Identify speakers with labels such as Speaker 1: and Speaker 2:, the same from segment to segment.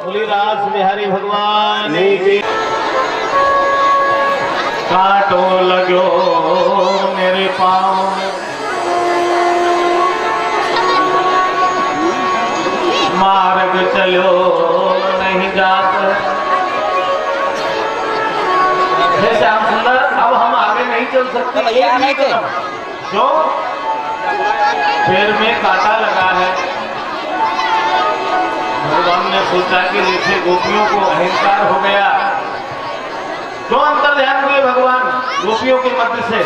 Speaker 1: तुलसीदास बिहारी भगवान की। कांटो लगो मेरे पाँव में, मार्ग चलो नहीं जात। श्याम सुंदर, अब हम आगे नहीं चल सकते। क्यों? पैर में कांटा लगा है। भगवान ने सोचा कि जैसे गोपियों को अहंकार हो गया, क्यों अंतर ध्यान हुए भगवान गोपियों के मध्य से।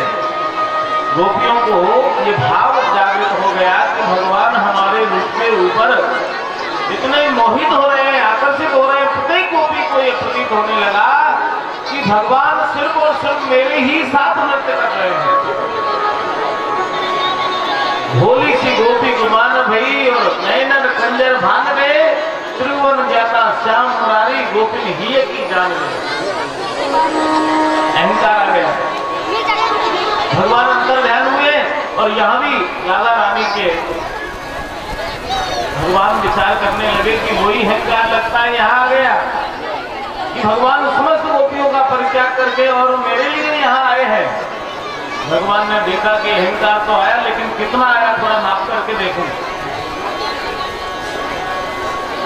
Speaker 1: गोपियों को ये भाव जागृत हो गया कि भगवान हमारे रूप के ऊपर इतने मोहित हो रहे हैं, आकर्षित हो रहे हैं। प्रत्येक गोपी को ये प्रतीत होने लगा कि भगवान सिर्फ और सिर्फ मेरे ही साथ नृत्य कर रहे हैं। भोली सी गोपी गुमान भई और नैनन कंजर भान में, त्रिभुवन जाता श्याम मुरारी गोपिन ही की जान में। अहंकार आ गया। भगवान अंतर ध्यान हुए और यहाँ भी राधा रानी के भगवान विचार करने लगे कि वही अहंकार लगता है यहाँ आ गया कि भगवान समस्त गोपियों का परित्याग करके और मेरे लिए यहाँ आए हैं। भगवान ने देखा कि अहंकार तो आया, लेकिन कितना आया थोड़ा नाप करके देखो।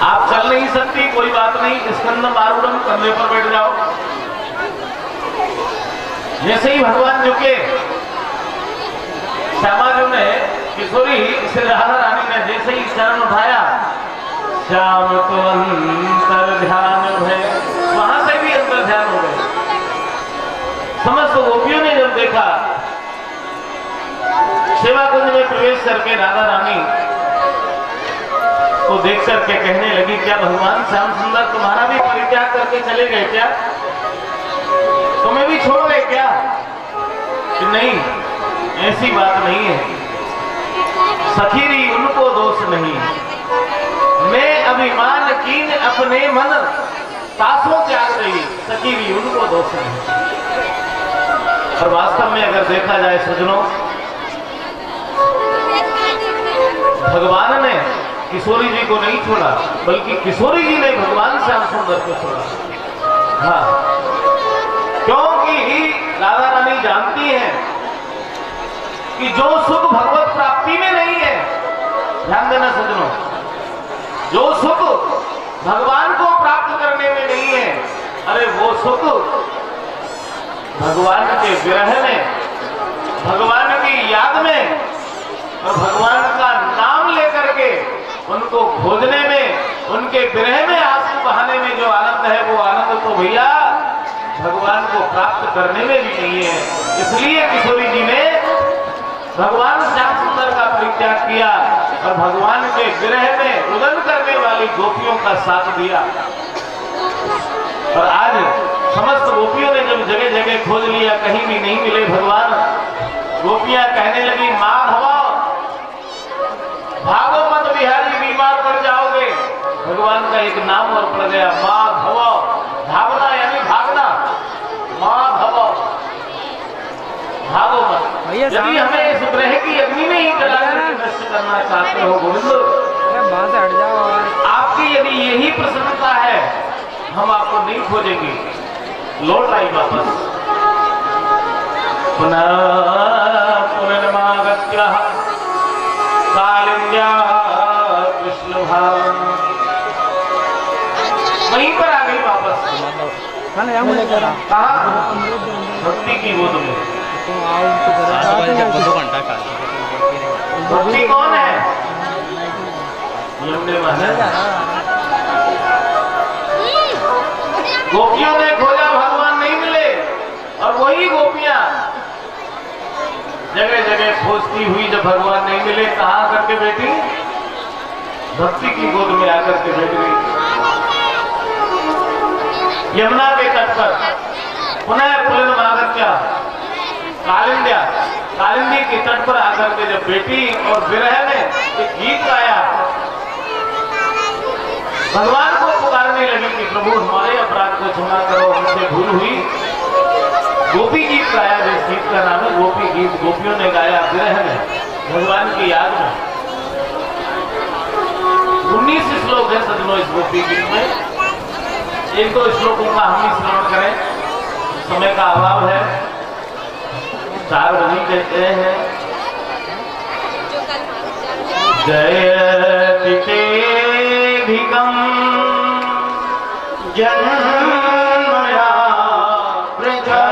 Speaker 1: आप चल नहीं सकती, कोई बात नहीं, स्कंदम आरूढ़म, कंधे पर बैठ जाओ। जैसे ही भगवान झुके, श्यामा जो ने किशोरी श्री राधा रानी ने जैसे ही चरण उठाया, श्याम तो अंतर ध्यान है, वहां से भी अंतर ध्यान हो गए। समस्त गोपियों ने जब देखा, सेवा कुंज में प्रवेश करके राधा रानी को देख करके कहने लगी, क्या भगवान श्याम सुंदर तुम्हारा भी परित्याग करके चले गए क्या? तुम्हें भी छोड़ गए क्या? कि नहीं, ऐसी बात नहीं है। सखीरी उनको दोष नहीं, मैं अभिमान कीन अपने मन तासों त्याग रही, सखीरी उनको दोष नहीं। और वास्तव में अगर देखा जाए सज्जनों, भगवान ने किशोरी जी को नहीं छोड़ा, बल्कि किशोरी जी ने भगवान श्याम सुंदर को छोड़ा। हाँ, क्योंकि राधा रानी जानती है कि जो सुख भगवत प्राप्ति में नहीं है, ध्यान देना सज्जनों, जो सुख भगवान को प्राप्त करने में नहीं है, अरे वो सुख भगवान के विरह में, भगवान की याद में और भगवान का नाम लेकर के उनको खोजने में, उनके विरह में आंसू बहाने में जो आनंद है, वो आनंद तो भैया भगवान को प्राप्त करने में भी नहीं है। इसलिए किशोरी जी ने भगवान श्याम सुंदर का परित्याग किया और भगवान के विरह में रुदन करने वाली गोपियों का साथ दिया। और आज समस्त गोपियों ने जब जगह जगह खोज लिया, कहीं भी नहीं मिले भगवान, गोपियां कहने लगी, माधव भागो मत बिहारी, बीमार पड़ जाओगे। भगवान का एक नाम और पड़ गया, माधव। भागना यानी भागना, माधव भागो मत। यदि हमें इस ग्रह की अग्नि में ही जला करके नष्ट करना चाहते हो गोविंद,
Speaker 2: हट जाओ।
Speaker 1: आपकी यदि यही प्रसन्नता है, हम आपको नहीं खोजेंगे, लौट आई वापस। पुनः पुनर्मागत्य कालिंद्या कृष्ण भाव, वहीं पर आ गई वापस। कहा? भक्ति की गोद में। भक्ति कौन है? गोपियों ने खोजा, भगवान नहीं मिले, और वही गोपियां जगह जगह खोजती हुई जब भगवान नहीं मिले, कहां करके बैठी? भक्ति की गोद में आकर के बैठ गई। यमुना के तट पर पुनः पुनर्मागत्य कालिंद्या, कालिंदी के तट पर आकर के जब बैठी और विरह में एक गीत गाया, भगवान को पुकारने लगी कि प्रभु हमारे अपराध को क्षमा करो, हमसे भूल हुई। गोपी गीत गाया, जिस गीत का नाम है गोपी गीत, गोपियों ने गाया विरह में, भगवान की याद में। 19 श्लोक है सज्जनों इस गोपी गीत में। एक दो श्लोकों का हम ही श्रवण करें, समय का अभाव है, 4 बजे कहते हैं। जयति तेऽधिकं जन्मया प्रजा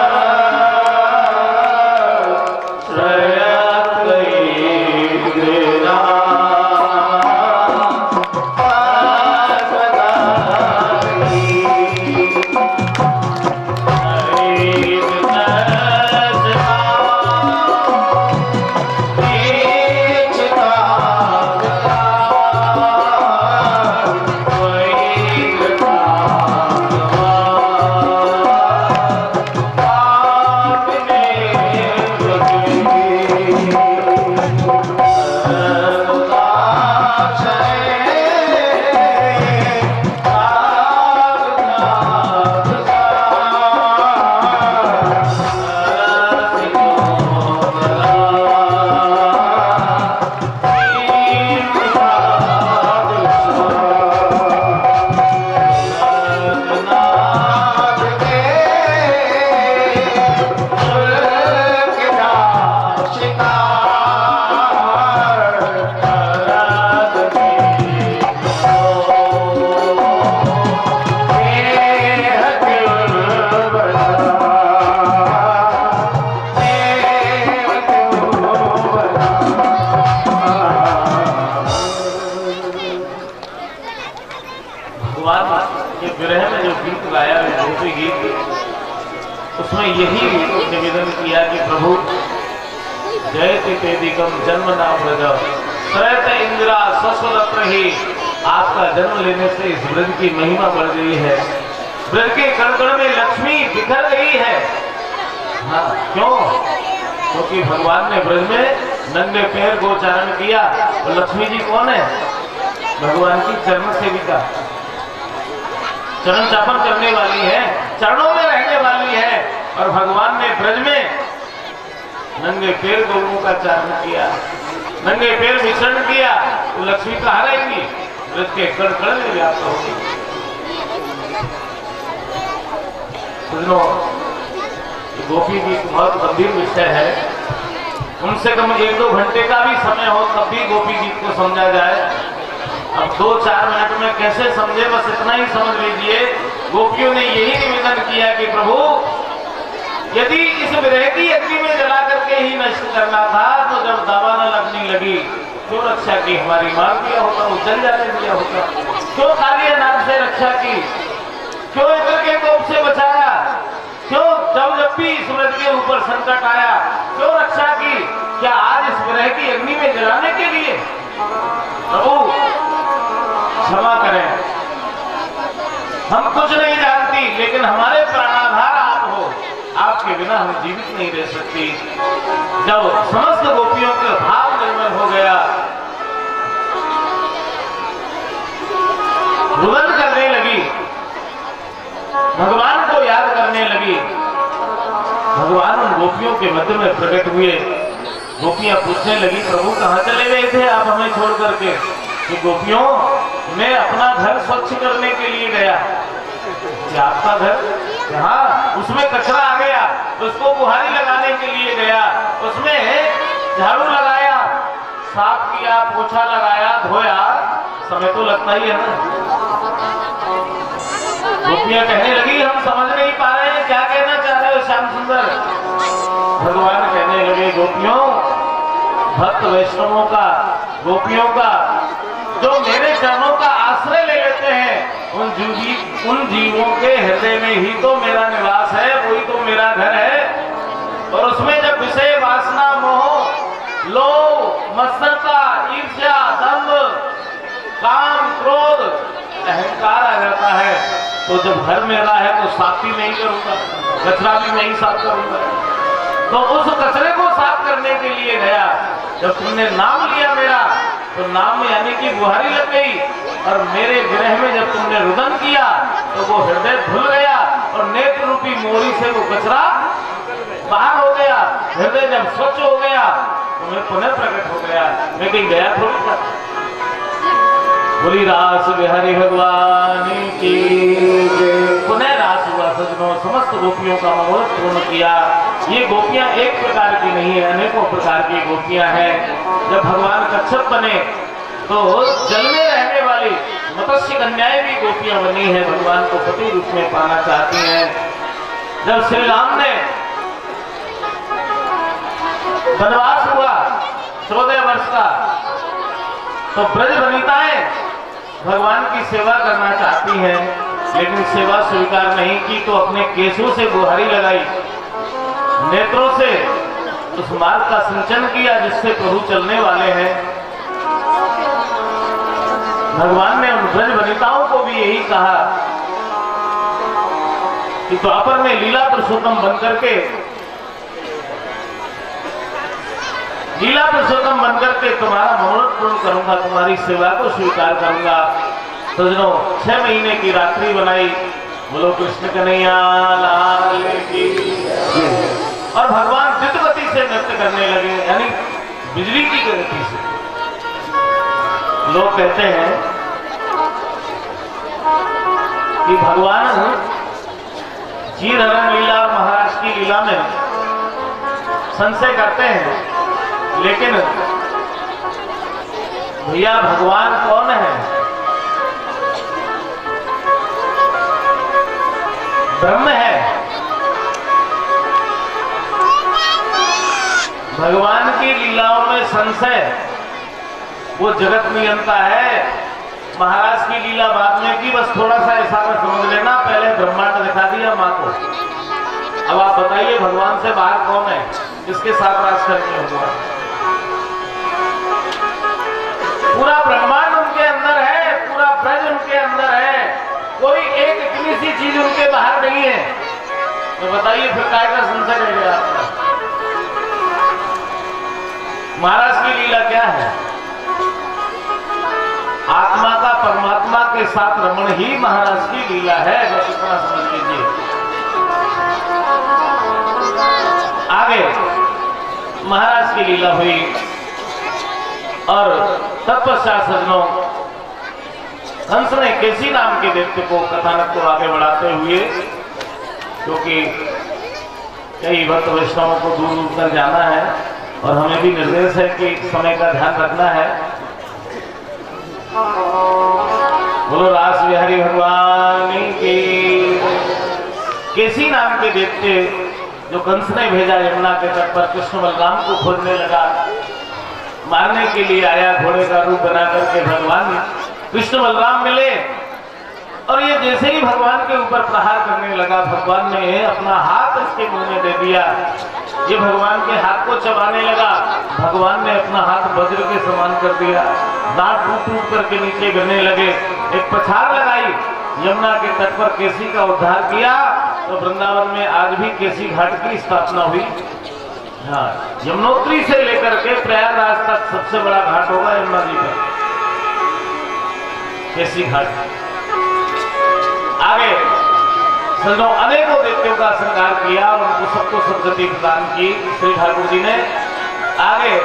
Speaker 1: उसमें यही निवेदन किया कि प्रभु जयति तेऽधिकं जन्म नाम व्रज श्रयत इंदिरा सस्वरत्र ही। आपका जन्म लेने से इस व्रज की महिमा बढ़ गई है, व्रज के कण में लक्ष्मी बिखर गई है। हाँ, क्यों? क्योंकि भगवान ने व्रज में नंगे पैर गोचारण किया। और लक्ष्मी जी कौन है? भगवान की चरण सेविका, चरण चापन करने वाली है, चरणों में रहने वाली है। और भगवान ने ब्रज में नंगे पैर गौओं का चारण किया, नंगे पैर विचरण किया, तो लक्ष्मी कहाँ रहेंगी? ब्रज के कण कण में व्याप्त होगी। सुनो, गोपी गीत बहुत गंभीर विषय है, उनसे कम 1-2 घंटे का भी समय हो तब भी गोपी गीत को समझा जाए। अब 2-4 मिनट में कैसे समझे, बस इतना ही समझ लीजिए। गोपियों ने यही निवेदन किया कि प्रभु यदि इस विरह की अग्नि में जला करके ही नष्ट करना था तो जब दावा न लगने लगी क्यों रक्षा की? हमारी मांग किया होता, उज्जल जाने दिया होता। क्यों कालिया नाग से रक्षा की? क्यों इंद्र के कोप से बचाया? क्यों जब भी इस व्रज के ऊपर संकट आया क्यों रक्षा की? क्या आज इस विरह की अग्नि में जलाने के लिए? प्रभु क्षमा करें, हम कुछ नहीं जानती, लेकिन हमारे प्राणाधार आप हो, आपके बिना हम जीवित नहीं रह सकती। जब समस्त गोपियों के भाव निर्मल हो गया, रुदन करने लगी, भगवान को याद करने लगी, भगवान उन गोपियों के मध्य में प्रकट हुए। गोपियां पूछने लगी, प्रभु कहाँ चले गए थे आप हमें छोड़ करके? कि गोपियों, मैं अपना घर स्वच्छ करने के लिए गया। कि आपका घर? हाँ, उसमें कचरा आ गया, उसको बुहारी लगाने के लिए गया, उसमें झाड़ू लगाया, साफ किया, पोछा लगाया, धोया, समय तो लगता ही है ना। गोपियां कहने लगी, हम समझ नहीं पा रहे हैं क्या कहना चाह रहे हो श्याम सुंदर। भगवान कहने लगे, गोपियों, भक्त वैष्णवों का, गोपियों का जो मेरे चरणों का आश्रय ले लेते हैं, उन जीवों के हृदय में ही तो मेरा निवास है, वही तो मेरा घर है। और उसमें जब विषय वासना, मोह, लोभ, मत्सरता, ईर्ष्या, दंभ, काम, क्रोध, अहंकार आ जाता है, तो जब घर मेरा है तो साफ भी नहीं करूंगा, कचरा भी नहीं साफ करूंगा। तो उस कचरे को साफ करने के लिए गया। जब तुमने नाम लिया मेरा, तो नाम में यानी कि बुहारी लग गई, और मेरे विरह में जब तुमने रुदन किया तो वो हृदय धुल गया, और नेत्र रूपी मोरी से वो कचरा बाहर हो गया। हृदय जब स्वच्छ हो गया तो मैं पुनः प्रकट हो गया। मैं कहीं गया थोड़ी था। बोली रास बिहारी भगवान की जय। गोपियों का मनोरथ पूर्ण किया। ये गोपियां एक प्रकार की नहीं है, अनेकों प्रकार की गोपियां हैं। जब भगवान कच्छप बने तो जल में रहने वाली मत्स्य कन्याएं भी गोपियां बनी है, भगवान को पति रूप में पाना चाहती हैं। जब श्री राम ने वनवास हुआ 14 वर्ष का, तो ब्रज वनिताएं भगवान की सेवा करना चाहती हैं, लेकिन सेवा स्वीकार नहीं की तो अपने केशों से बुहारी लगाई, नेत्रों से उस मार्ग का सिंचन किया जिससे प्रभु चलने वाले हैं। भगवान ने उन ब्रज वनिताओं को भी यही कहा कि द्वापर में लीला पुरुषोत्तम बनकर के तुम्हारा मनोरथ पूर्ण करूंगा, तुम्हारी सेवा को स्वीकार करूंगा। सजनों, 6 महीने की रात्रि बनाई। बोलो कृष्ण कन्हैया लाल की। और भगवान द्रुत गति से नृत्य करने लगे, यानी बिजली की गति से। लोग कहते हैं कि भगवान चीरहरण लीला और महाराज की लीला में संशय करते हैं, लेकिन भैया भगवान कौन है? ब्रह्म है। भगवान की लीलाओं में संशय वो जगत नियंता है। महाराज की लीला बाद में की, बस थोड़ा सा इशारा समझ लेना, पहले ब्रह्मांड दिखा दिया माँ को। अब आप बताइए भगवान से बाहर कौन है, किसके साथ राज करने हुआ? पूरा ब्रह्मांड उनके अंदर है, पूरा ब्रज उनके अंदर है, कोई एक इतनी सी चीज उनके बाहर नहीं है। तो बताइए फिर काय का संशय रह गया आपका? महाराज की लीला क्या है? आत्मा का परमात्मा के साथ रमण ही महाराज की लीला है, बस इतना समझ लीजिए। आगे महाराज की लीला हुई और तत्पश्चात सजनों हंस ने केसी नाम के दैत्य को कथानक को आगे बढ़ाते हुए, क्योंकि कई भक्त वैष्णवों को दूर दूर तक जाना है और हमें भी निर्देश है कि समय का ध्यान रखना है। बोलो रास बिहारी भगवान की। केसी नाम के दैत्य जो कंस ने भेजा यमुना के तट पर कृष्ण बलराम को खोजने लगा, मारने के लिए आया, घोड़े का रूप बना करके भगवान कृष्ण बलराम मिले और ये जैसे ही भगवान के ऊपर प्रहार करने लगा, भगवान ने अपना हाथ इसके मुंह में दे दिया। ये भगवान के हाथ को चबाने लगा, भगवान ने अपना हाथ वज्र के समान कर दिया, दांत टूट टूट करके नीचे गिरने लगे। एक पछाड़ लगाई, यमुना के तट पर केसी का उद्धार किया, तो वृंदावन में आज भी केसी घाट की स्थापना हुई। हाँ, यमुनोत्री से लेकर के प्रयागराज तक सबसे बड़ा घाट होगा यमुना जी का, केसी घाट। आगे संतों अनेकों दैत्यों का श्रृंगार किया और उनको सबको सदगति प्रदान की श्री ठाकुर जी ने। आगे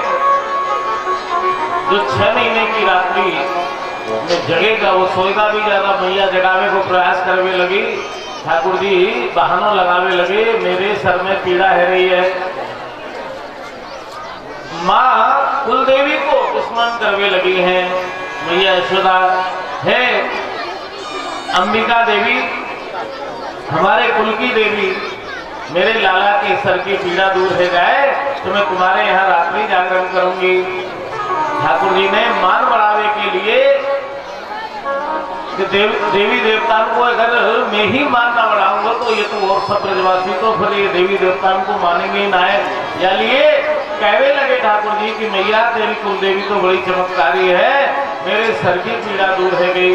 Speaker 1: जो 6 महीने की रात्रि में जगेगा वो सोएगा भी ज्यादा, मैया जगावे को प्रयास करने लगी। ठाकुर जी बहानों लगावे लगे, मेरे सर में पीड़ा है रही है। माँ कुलदेवी को स्मरण करने लगी हैं, मैया यशोदा है, अंबिका देवी हमारे कुल की देवी, मेरे लाला के सर की पीड़ा दूर हो जाए तो मैं तुम्हारे यहाँ रात्रि जागरण करूंगी। ठाकुर जी ने मान बढ़ावे के लिए कि देवी देवताओं को अगर मैं ही मान ना बढ़ाऊंगा तो ये तो और सब ब्रजवासी तो फिर ये देवी देवताओं को मानेंगे ना है। या लिए कहने लगे ठाकुर जी की मैया तेरी कुलदेवी तो बड़ी चमत्कारी है, मेरे सर की पीड़ा दूर हो गई।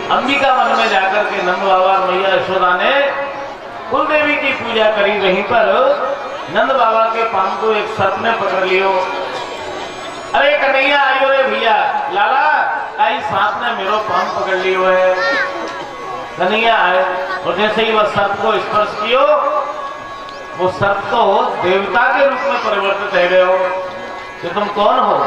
Speaker 1: अंबिका वन में जाकर के नंद बाबा और मैया यशोदा ने कुलदेवी की पूजा करी। वहीं पर नंद बाबा के पांव को एक सर्प ने पकड़ लियो। अरे कन्हैया आयो रे भैया, लाला आई सांप ने मेरो पांव पकड़ लियो है। कन्हैया आए और जैसे ही वह सर्प को स्पर्श कियो, वो सर्प तो देवता के रूप में परिवर्तित हो गए हो। कि तुम कौन हो?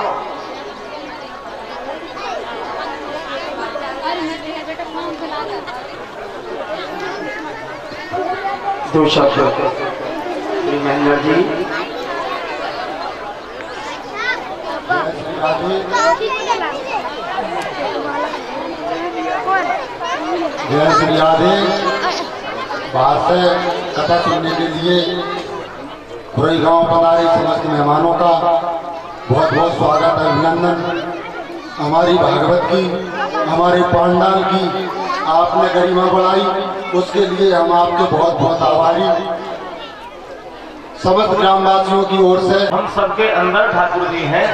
Speaker 3: दो शब्द महेंद्र जी।
Speaker 4: जय श्री राधे। बाहर से कथा सुनने के लिए खुरई गांव पधारे समस्त मेहमानों का बहुत बहुत स्वागत है, अभिनंदन। हमारी भागवत की, हमारे पांडाल की आपने गरिमा बढ़ाई, उसके लिए हम आपके बहुत बहुत आभारी। समस्त ग्रामवासियों की ओर से
Speaker 1: हम सबके अंदर ठाकुर जी हैं,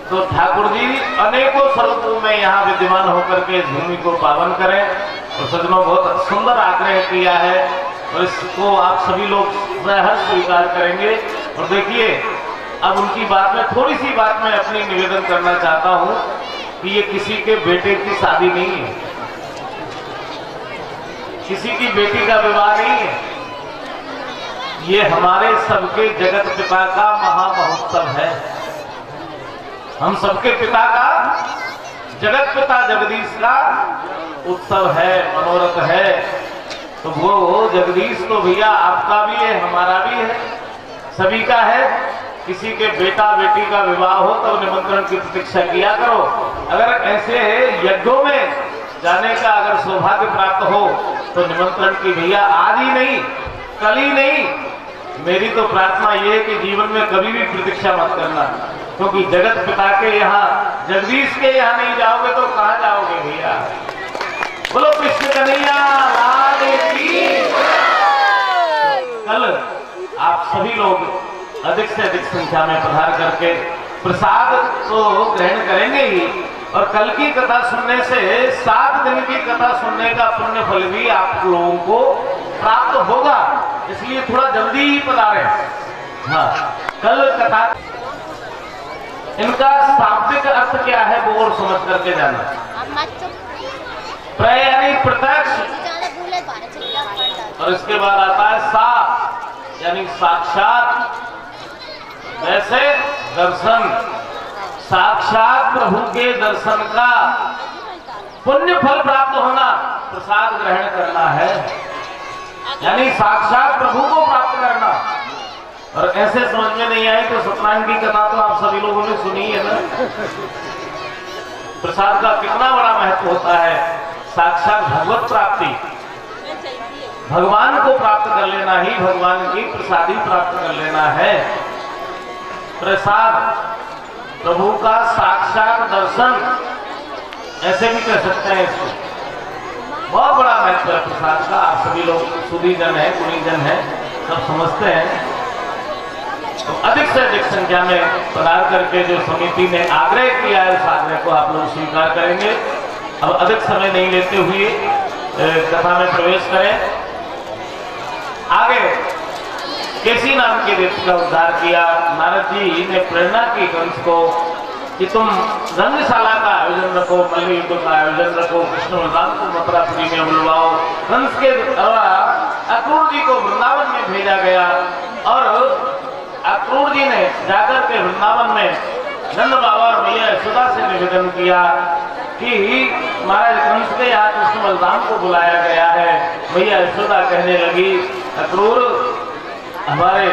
Speaker 1: तो ठाकुर जी अनेकों स्वरूपों में यहाँ विद्यमान होकर के इस भूमि को पावन करें। और सज्जनों बहुत सुंदर आग्रह किया है और इसको आप सभी लोग सहर्ष स्वीकार करेंगे। और देखिए, अब उनकी बात में थोड़ी सी बात मैं अपनी निवेदन करना चाहता हूँ कि ये किसी के बेटे की शादी नहीं है, किसी की बेटी का विवाह नहीं है, ये हमारे सबके जगत पिता का महामहोत्सव है। हम सबके पिता का, जगत पिता जगदीश का उत्सव है, मनोरथ है। तो वो जगदीश तो भैया आपका भी है, हमारा भी है, सभी का है। किसी के बेटा बेटी का विवाह हो तो निमंत्रण की प्रतीक्षा किया करो। अगर ऐसे यज्ञों में जाने का अगर सौभाग्य प्राप्त हो तो निमंत्रण की भैया आज ही नहीं, कल ही नहीं, मेरी तो प्रार्थना ये है कि जीवन में कभी भी प्रतीक्षा मत करना, क्योंकि जगत पिता के यहाँ, जगदीश के यहाँ नहीं जाओगे तो कहाँ जाओगे भैया। बोलो कृष्ण कन्हैया लाल की। कल आप सभी लोग अधिक से अधिक संख्या में पधार करके प्रसाद तो ग्रहण करेंगे ही, और कल की कथा सुनने से 7 दिन की कथा सुनने का पुण्य फल भी आप लोगों को प्राप्त होगा। इसलिए थोड़ा जल्दी ही पधारें। हाँ, कल कथा, इनका शाब्दिक अर्थ क्या है वो और समझ करके जाना। प्र यानी प्रत्यक्ष, और इसके बाद आता है सा यानी साक्षात, वैसे दर्शन, साक्षात प्रभु के दर्शन का पुण्य फल प्राप्त होना, प्रसाद ग्रहण करना है, यानी साक्षात प्रभु को प्राप्त करना। और ऐसे समझ में नहीं आई तो सत्यनारायण की कथा तो आप सभी लोगों ने सुनी है ना। प्रसाद का कितना बड़ा महत्व होता है। साक्षात भगवत प्राप्ति, भगवान को प्राप्त कर लेना ही भगवान की प्रसादी प्राप्त कर लेना है। प्रसाद, प्रभु का साक्षात दर्शन, ऐसे भी कह सकते हैं इसको। बहुत बड़ा महत्व है प्रसाद का। आप सभी लोग सुधी जन है, गुणी जन है, सब समझते हैं। तो अधिक से अधिक संख्या में पधार करके जो समिति ने आग्रह किया है, उस आग्रह को आप लोग स्वीकार करेंगे। अब अधिक समय नहीं लेते हुए कथा में प्रवेश करें। आगे केसी नाम के व्यक्ति का उद्धार किया। नारद जी ने प्रेरणा की कंस को कि तुम रंगशाला का आयोजन रखो, मल्ल युद्ध का आयोजन रखो, कृष्ण बलराम को मथुरापुरी में बुलवाओ। कंस के द्वारा अक्रूर जी को वृंदावन में भेजा गया और अक्रूर जी ने जाकर के वृंदावन में नंद बाबा और मैया यशोदा से निवेदन किया कि महाराज कंस के यहाँ कृष्ण बलराम को बुलाया गया है। मैया यशोदा कहने लगी, अक्रूर, हमारे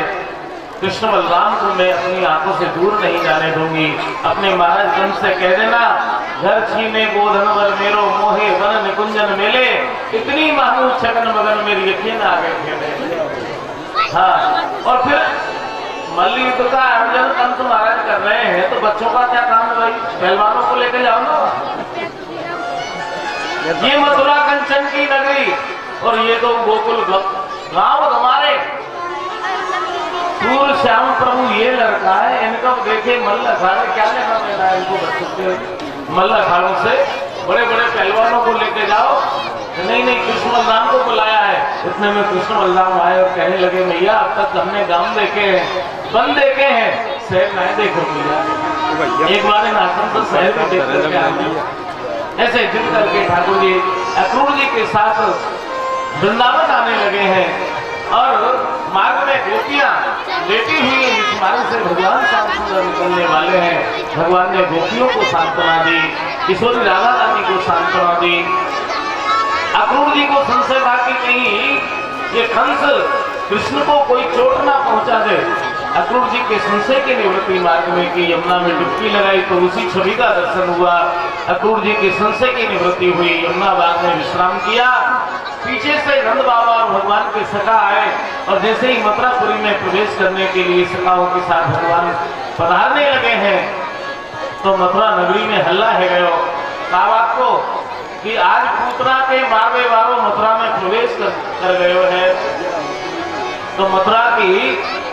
Speaker 1: कृष्ण बलराम को मैं अपनी आंखों से दूर नहीं जाने दूंगी। अपने महाराज कंस से कह देना, घर छीने गोधन वर मेरो मोहे वन निकुंजन मेले, इतनी महामू छगन मगन मेरी यकीन आ गए। हाँ, और फिर मल्ल युद्ध का आयोजन कंस महाराज कर रहे हैं तो बच्चों का क्या काम है भाई, पहलवानों को लेकर जाओ ना। ये मथुरा कंचन की नगरी और ये तो गोकुल गांव हमारे। सूर श्याम प्रभु ये लड़का है, इनका देखे मल्ल अखाड़े क्या लेना देना है इनको बच्चों के। मल्ल अखाड़ों से बड़े बड़े पहलवानों को लेके जाओ। नहीं नहीं, कृष्ण बलराम को बुलाया है। इतने में कृष्ण बलराम आए और कहने लगे, भैया अब तक हमने गांव देखे हैं, वन देखे हैं, शहर नहीं देखो भैया, एक बार इन आश्रम तो शहर में देख करके आए। ऐसे जिद करके ठाकुर जी अक्रूर जी के साथ वृंदावन आने लगे हैं और मार्ग में गोपियां लेटी हुई हैं, जिस मार्ग से भगवान श्याम सुंदर निकलने वाले हैं। भगवान ने गोपियों को सांत्वना दी, किशोरी राधा रानी को सांत्वना दी। अक्रूर जी को संशय था कि कहीं ये कंस कृष्ण को कोई चोट ना पहुंचा दे। अक्रूर जी के संशय की निवृत्ति मार्ग में कि यमुना में डुबकी लगाई तो उसी छवि का दर्शन हुआ। अक्रूर जी के संशय की निवृत्ति हुई, यमुना बाग में विश्राम किया। पीछे से नंद बाबा और भगवान के सखा आए और जैसे ही मथुरापुरी में प्रवेश करने के लिए सखाओं के साथ भगवान पधारने लगे हैं तो मथुरा नगरी में हल्ला है गयो। कहा आपको कि आज पूतना के मारवे वालों मथुरा में प्रवेश कर गयो है। तो मथुरा की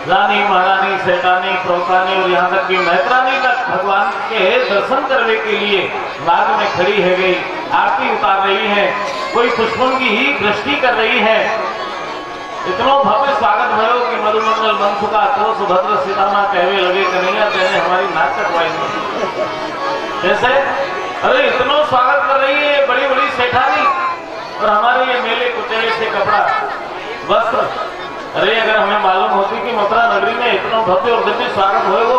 Speaker 1: रानी, महारानी, सेठानी, प्रौतानी और यहाँ तक कि मैत्रानी तक भगवान के दर्शन करने के लिए मार्ग में खड़ी है गई, आरती उतार रही है, कोई पुष्पों की ही दृष्टि कर रही है। इतना भव्य स्वागत भयो कि मधुमंगल मंथ का तो सुभद्र सीतामा कहवे लगे कन्हैया तेने हमारी नाक कटवाई नहीं। जैसे अरे इतना स्वागत कर रही है बड़ी बड़ी सेठानी और हमारे ये मेले कुचेले से कपड़ा वस्त्र। अरे अगर हमें मालूम होती कि मथुरा नगरी में इतना भव्य और दिव्य स्वागत हो वो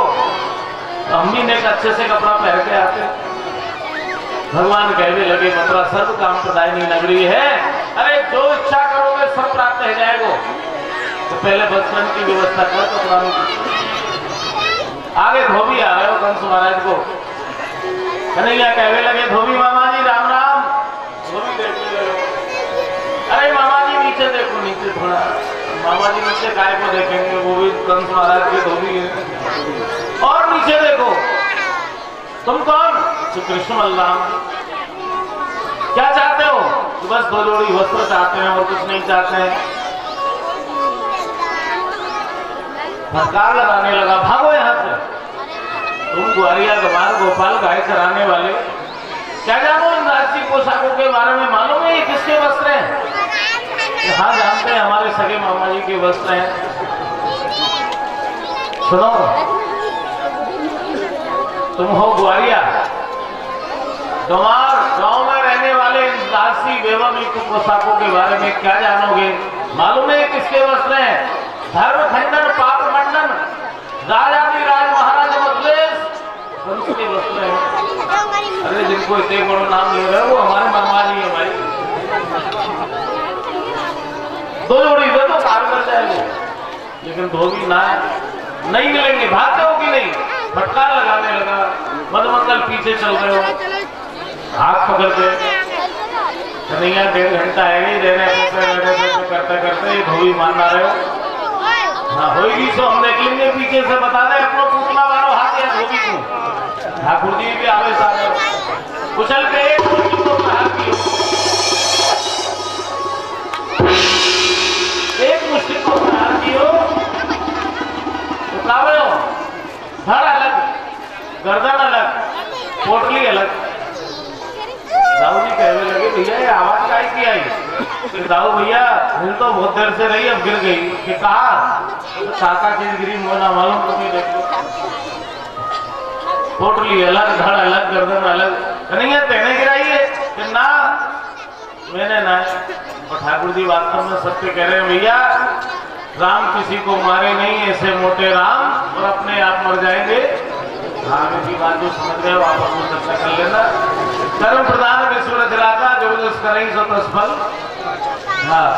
Speaker 1: तो हम भी नेक अच्छे से कपड़ा पहन के आते। भगवान कहने लगे मथुरा सर्व काम प्रदायिनी नगरी है, अरे जो इच्छा करोगे सब प्राप्त हो जाएगा। तो पहले वस्त्र की व्यवस्था कर कपड़ा आगे धोबी आ रहे हो कंस महाराज को। कन्हैया कहने लगे धोबी मामा जी राम राम। धोबी देखने लगे, अरे मामा जी नीचे देखो, नीचे थोड़ा। मामा जी नीचे गाय को देखेंगे, वो भी कंस महाराज के धोबी है। और नीचे देखो, तुम कौन? श्री कृष्ण बलराम। क्या चाहते हो? तो बस 2 जोड़ी वस्त्र चाहते हैं और कुछ नहीं चाहते हैं। फटकार लगाने लगा, भागो यहाँ से। तुम ग्वारिया गवार गोपाल गाय चराने वाले, क्या जानो इन राजसी पोशाकों के बारे में? मालूम है ये किसके वस्त्र हैं? हाँ जानते हैं, हमारे सगे मामा जी के वस्त्र हैं। सुनो, तुम हो ग्वारिया गंवार गांव में रहने वाले इन दासी बेवम पोशाकों के बारे में क्या जानोगे? मालूम है किसके वस्त्र हैं? धर्म खंडन पाप मंडन राजाधिराज महाराज मतलेश कंस के वस्त्र हैं। अरे जिनको इतने बड़ो नाम ले रहे हो वो हमारे मामा जी है भाई। 2 जोड़ी दे तो कार कर जाएंगे, लेकिन धोबी ना नहीं मिलेंगे। भागते हो कि नहीं? फटकार लगाने लगा। मधुमंगल पीछे चल रहे हो, हाथ पकड़ के कन्हैया 1.5 घंटा है करते करते ये धोबी मान रहे हो। हाँ होगी तो हम देख लेंगे, पीछे से बता दें अपना पूछना मारो हाथ या धोबी को। ठाकुर जी भी आवेश आ गए, उछल के एक मुश्किल को प्रहार किया, एक मुश्किल को प्रहार कियो। उतावले हो, धड़ अलग, गर्दन अलग, पोटली अलग। दाऊ जी कहने लगे भैया ये आवाज काहे की आई? दाऊ भैया हिल तो बहुत देर से रही, अब गिर गई। कि कहा? काका चीज गिरी मोना मालूम तुम्हें देखो। पोटली अलग, धड़ अलग, गर्दन अलग। नहीं तेने गिराई है कि ना मैंने ना। और ठाकुर जी वास्तव में सत्य कह रहे हैं भैया, राम किसी को मारे नहीं, ऐसे मोटे राम और अपने आप मर जाएंगे। हाँ की बात जो समझ गए आप अपनी चर्चा कर लेना। कर्म प्रदान विश्व रचराता जो जिस करें सो तत्फल। हाँ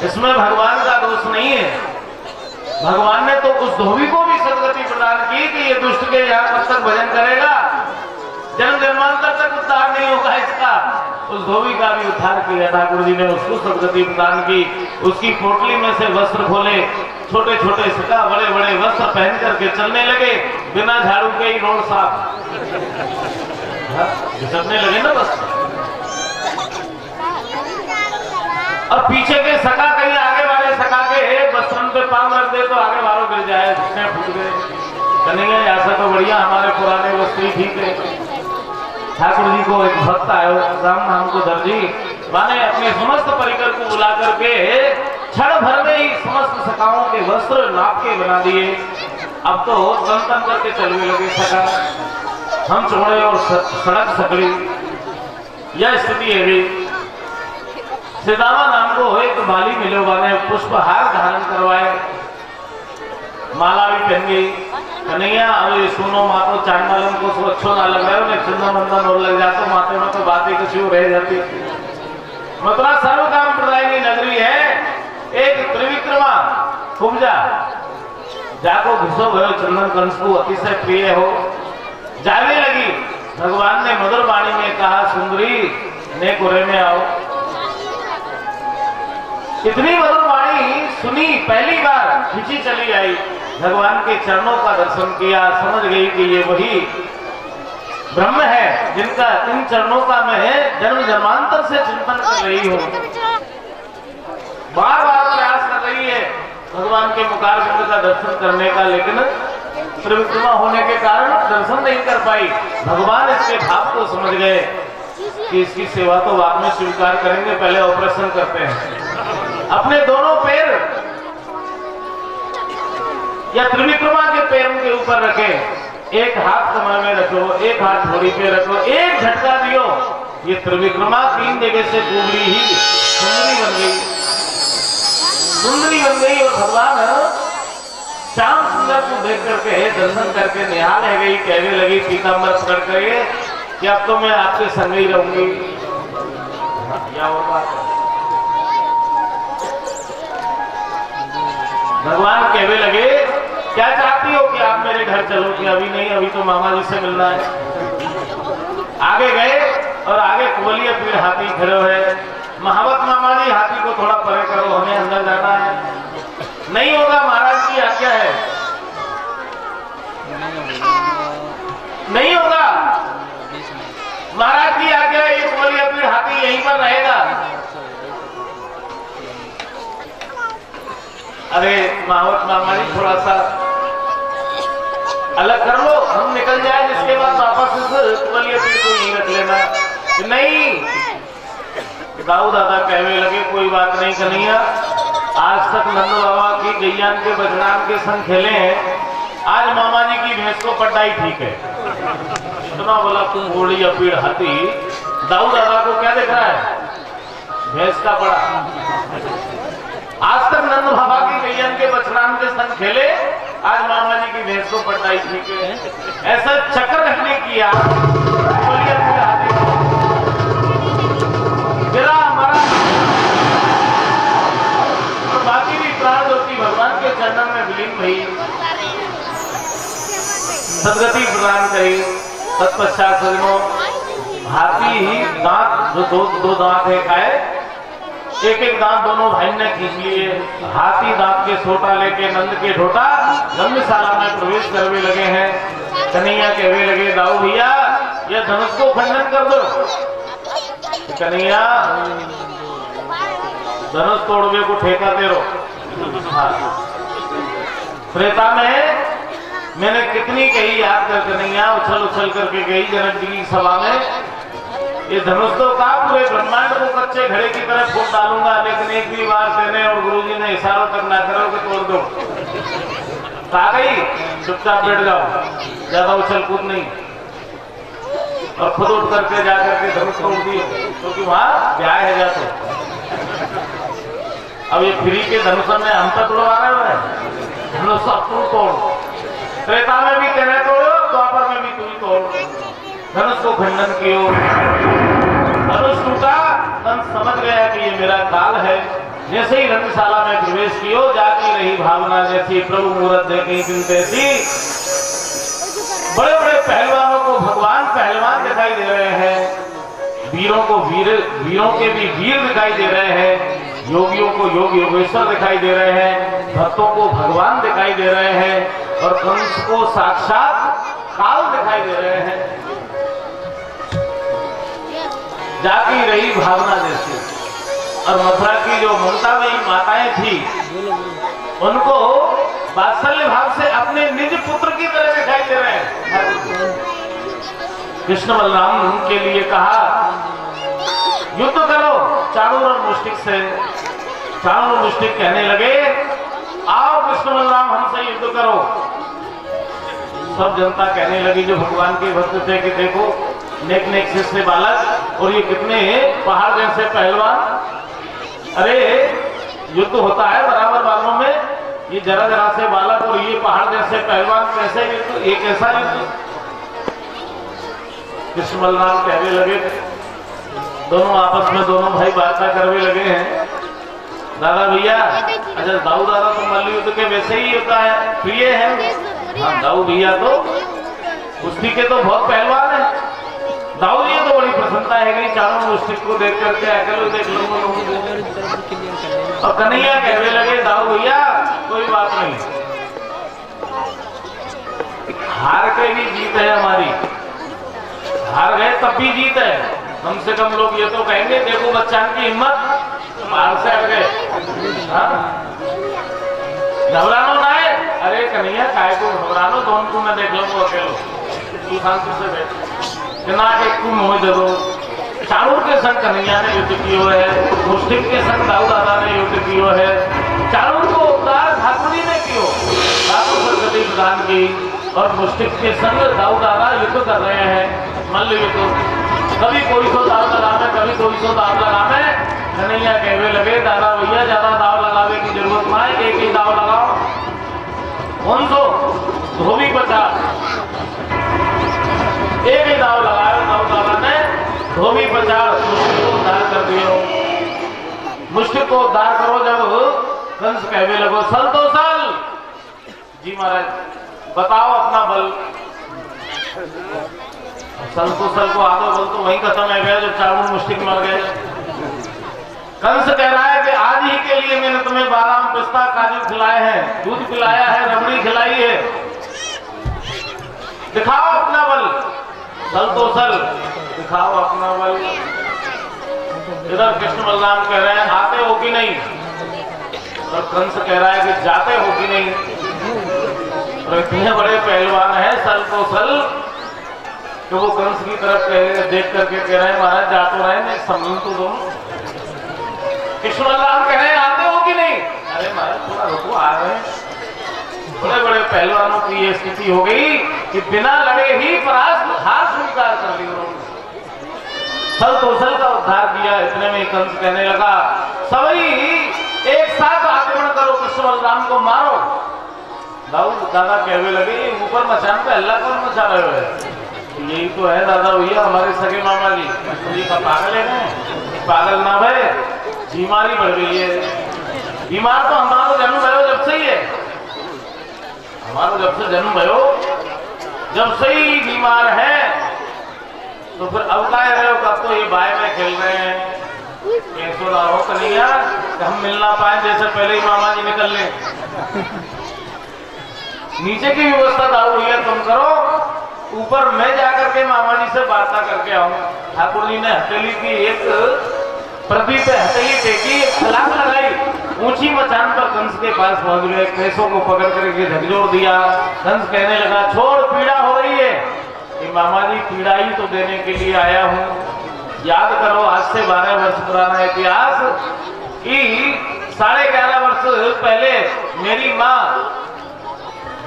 Speaker 1: इसमें भगवान का दोष नहीं है। भगवान ने तो उस धोबी को भी सदगति प्रदान की कि ये दुष्ट के यहाँ कब तक भजन करेगा, जन्म जन्मांतर तक उद्धार नहीं होगा इसका। उस धोबी का भी उद्धार किया ठाकुर जी ने, उसको सदगति प्रदान की। उसकी पोटली में से वस्त्र खोले, छोटे छोटे सका बड़े बड़े वस्त्र पहन करके चलने लगे, बिना झाड़ू के ही रोड साफ घिसटने लगे ना वस्त्र। और पीछे के सका कहीं आगे वाले सका के वस्त्रन पे पांव रख दे तो आगे वालों गिर जाए, जिसने फूट गए। कहेंगे ऐसा तो बढ़िया हमारे पुराने वस्त्र ठीक है। ठाकुर जी को एक भक्त आयो राम नाम को दर्जी, माने अपने समस्त परिकर को बुला करके क्षण भर में ही समस्त सखाओं के वस्त्र नाप के बना दिए। अब तो तन तन करके चलने लगे सका, हम चौड़े और सड़क सकड़ी। यह स्थिति है गई। सिदामा नाम को एक माली मिले वाले पुष्पहार धारण करवाए, माला भी पहन गई। कन्हैया अब सुनो मातो चांडालन को सो अच्छो ना लग रहा है, उन्हें चंदा मंदन और लग जाता माथे में तो बातें कुछ रह जाती। मथुरा सर्व काम प्रदायिनी नगरी है। एक खूब जा जाको घुसो भयो चंदन कंस को अतिशय प्रिय हो। जाने लगी, भगवान ने मधुर वाणी में कहा, सुंदरी ने कुरे में आओ। इतनी मधुर वाणी सुनी, पहली बार खिंची चली आई, भगवान के चरणों का दर्शन किया, समझ गई कि ये वही ब्रह्म है जिनका इन चरणों का मैं जन्म जन्मांतर से चिंतन कर रही हूँ। बार बार प्रयास कर रही है भगवान के मुखारविंद का दर्शन करने का, लेकिन त्रिविक्रमा होने के कारण दर्शन नहीं कर पाई। भगवान इसके भाव को समझ गए कि इसकी सेवा तो बाद में स्वीकार करेंगे, पहले ऑपरेशन करते हैं। अपने दोनों पैर या त्रिविक्रमा के पैरों के ऊपर रखे, एक हाथ कमर में रखो, एक हाथ थोड़ी पे रखो, एक झटका दियो, ये त्रिविक्रमा 3 जगह से डूबी ही सुंदरी बन गई, सुंदरी बन गई। और भगवान श्याम सुंदर को देख करके दर्शन करके निहाल है गई, कहने लगी पीताम्बर पकड़ करके कि अब तो मैं आपके संग ही रहूंगी। क्या वो बात है? भगवान कहने लगे, क्या चाहती हो कि आप मेरे घर चलो? कि अभी नहीं, अभी तो मामा जी से मिलना है। आगे गए और आगे कुवलिया पीड़ हाथी खड़े है। महावत मामा जी, हाथी को थोड़ा परे करो, हमें अंदर जाना है। नहीं होगा, महाराज की आज्ञा है। नहीं होगा, महाराज की आज्ञा है, ये कुवलिया पीड़ हाथी यहीं पर रहेगा। अरे महावत मामा जी, थोड़ा सा अलग कर लो, हम निकल जाए, जिसके बाद वापस इस कुवलिया पीड़ को यहीं रख लेना। नहीं, दाऊ दादा कहने लगे, कोई बात नहीं कन्हैया, आज तक नंद बाबा की गैयान के बजनान के संग खेले हैं, आज मामा जी की भैंस को पटाई ठीक है। इतना बोला तुम घोड़ी या पीड़ हाथी, दाऊ दादा को क्या दिख रहा है? भैंस का बड़ा। आज तक नंद बाबा की गैयान के बचनान के संग खेले, आज मामा जी की भैंस को पटाई ठीक है। ऐसा चक्कर रखने किया, गिरा हमारा, और बाकी भी प्राण ज्योति भगवान के चरणों में विलीन हुई, सदगति प्रदान करी। तत्पश्चात सजनों, हाथी ही दांत, जो दो दांत है खाए, एक एक दांत दोनों भाई ने खींच लिए। हाथी दांत के सोटा लेके नंद के ढोटा गम्यशाला में प्रवेश करने लगे हैं। कन्हैया कहने लगे, दाऊ भैया, यह धनुष को खंडन कर दो। कन्हैया, धनुष तोड़वे को ठेका दे रो। त्रेता में मैंने कितनी कही, याद कर कन्हैया, उछल उछल करके गई जनक जी की सभा में, ये धनुष तो का पूरे ब्रह्मांड को कच्चे घड़े की तरह फूट डालूंगा, लेकिन एक भी बार देने और गुरुजी ने इशारा तक ना करो कि तोड़ दो। कहा गई, चुपचाप बैठ जाओ, ज्यादा उछल कूद नहीं। और खुद उठ करके जाकर के धनुष तोड़ दिए, क्योंकि वहां ब्याह है जाते। अब ये फ्री के धनुष में हम तक तोड़वा रहे हैं, धनुष अब तू तोड़। त्रेता में भी तेरे तोड़ो, द्वापर में भी तू ही तोड़। धनुष को खंडन कियो, धनुष टूटा, कंस समझ गया कि ये मेरा काल है। जैसे ही रंगशाला में प्रवेश कियो, जाती रही भावना जैसी, प्रभु मूरत देखी चिंतैसी। बड़े बड़े पहलवानों को भगवान पहलवान दिखाई दे रहे हैं, वीरों को वीरों के भी वीर दिखाई दे रहे हैं, योगियों को योग योगेश्वर दिखाई दे रहे हैं, भक्तों को भगवान दिखाई दे रहे हैं, और कंस को साक्षात काल दिखाई दे रहे हैं। जाती रही भावना जैसी। और मथुरा की जो ममता में माताएं थी, उनको वात्सल्य भाव से अपने निज पुत्र की तरह दिखाई दे रहे हैं। कृष्ण बलराम के लिए कहा, युद्ध करो चाणूर और मुष्टिक से। चाणूर और मुष्टिक कहने लगे, आओ कृष्ण बलराम हमसे युद्ध करो। सब जनता कहने लगी जो भगवान के भक्त थे कि देखो नेक नेक शिष्य बालक, और ये कितने पहाड़ जैसे पहलवान। अरे युद्ध होता है बराबर बालों में, ये जरा जरा से बालक और ये पहाड़ जैसे पहलवान कैसे युद्ध, एक ऐसा युद्ध। कृष्ण बलराम कहने लगे, दोनों आपस में दोनों भाई वार्ता करने लगे हैं। दादा भैया, अच्छा दाऊ दादा तो मल्ल युद्ध के वैसे ही होता है, प्रिय है। हाँ दाऊ भैया तो कुश्ती के तो बहुत पहलवान है। दाऊ जी तो बड़ी प्रसन्नता है कि चारों मुश्किल को देख करके अकेले देख लूंगा। और कन्हैया कहने लगे दाऊ भैया कोई बात नहीं, हार के भी जीत है हमारी, हार गए तब भी जीत है। कम से कम लोग ये तो कहेंगे देखो बच्चान की हिम्मत, बाहर से हट गए। घबरानो ना है, अरे कन्हैया काय को घबरानो, दोनों को मैं देख लूंगा अकेलो, तू शांति से बैठ, ना एक को मोह दे दो। चाणूर के संग कन्हैया ने युद्ध किया है, मुस्लिम के संग दाऊ दादा ने युद्ध किया है। चाणूर को उद्धार ठाकुरी ने किया, ठाकुर पर गति प्रदान की, और मुस्लिम के संग दाऊ दादा युद्ध कर रहे हैं, मल्ल युद्ध। कभी कोई सो दाव लगावे, कभी कोई सो दाव लगावे। कन्हैया कहने लगे दादा भैया ज्यादा दाव लगावे की जरूरत ना है, एक ही दाव लगाओ। कौन सो? धोबी बचा, एक ही दाव लगाया दाऊ दादा ने, धोबी बचा, मुश्किल को उद्धार कर दियो। मुश्किल को उद्धार करो जब कंस कहने लगो सल तो सल। जी महाराज बताओ अपना बल। सल को आधो बल तो वहीं खत्म है गया जब चावल मुश्किल मर गए। कंस कह रहा है कि आज ही के लिए मैंने तुम्हें बादाम पिस्ता काजू खिलाए हैं, दूध पिलाया है, रबड़ी खिलाई है, दिखाओ अपना बल। सल तो सल, दिखाओ अपना बल। इधर कृष्ण बलराम कह रहे हैं आते हो कि नहीं, और कंस कह रहा है कि जाते हो कि नहीं। और इतने बड़े पहलवान है सल तो सल कि वो कंस की तरफ देख करके कह रहे हैं महाराज जा तो रहे हैं, समझूं तो दो। कृष्ण बलराम कह रहे हैं आते हो कि नहीं। अरे महाराज थोड़ा रुको, आ रहे हैं। बड़े बड़े पहलवानों की ये स्थिति हो गई कि बिना लड़े ही परास्त हार स्वीकार कर ली उन्होंने। सल तो सल का उद्धार किया। इतने में कंस कहने लगा सभी एक साथ आक्रमण करो, कृष्ण बलराम को मारो। दाऊ दादा कहने लगे ऊपर मचान पे हल्ला कौन मचा रहे हो? यही तो है दादा भैया हमारे सगे मामा जी। जी का पागल है, पागल ना भाई, बीमारी बढ़ गई है। बीमार तो हमारा जन्म भयो जब से ही है, हमारा जब से जन्म भयो जब से ही बीमार है। तो फिर अब क्या रहे हो, कब तो ये बाय में खेल रहे हैं, कैसो ना हो कन्हैया हम मिल ना पाए, जैसे पहले ही मामा जी निकल ले। नीचे की व्यवस्था दाऊ भैया तुम करो, ऊपर मैं जाकर के मामा जी से वार्ता करके आऊं। ठाकुर जी ने हथेली की एक पृथ्वी पे हथेली टेकी, छलांग लगाई, ऊंची मचान पर कंस के पास पहुंच गए, केसों को पकड़ करके झकझोर दिया। कंस कहने लगा छोड़, पीड़ा हो रही है। कि मामा जी पीड़ा ही तो देने के लिए आया हूं। याद करो आज से 12 वर्ष पुराना इतिहास कि 11.5 वर्ष पहले मेरी माँ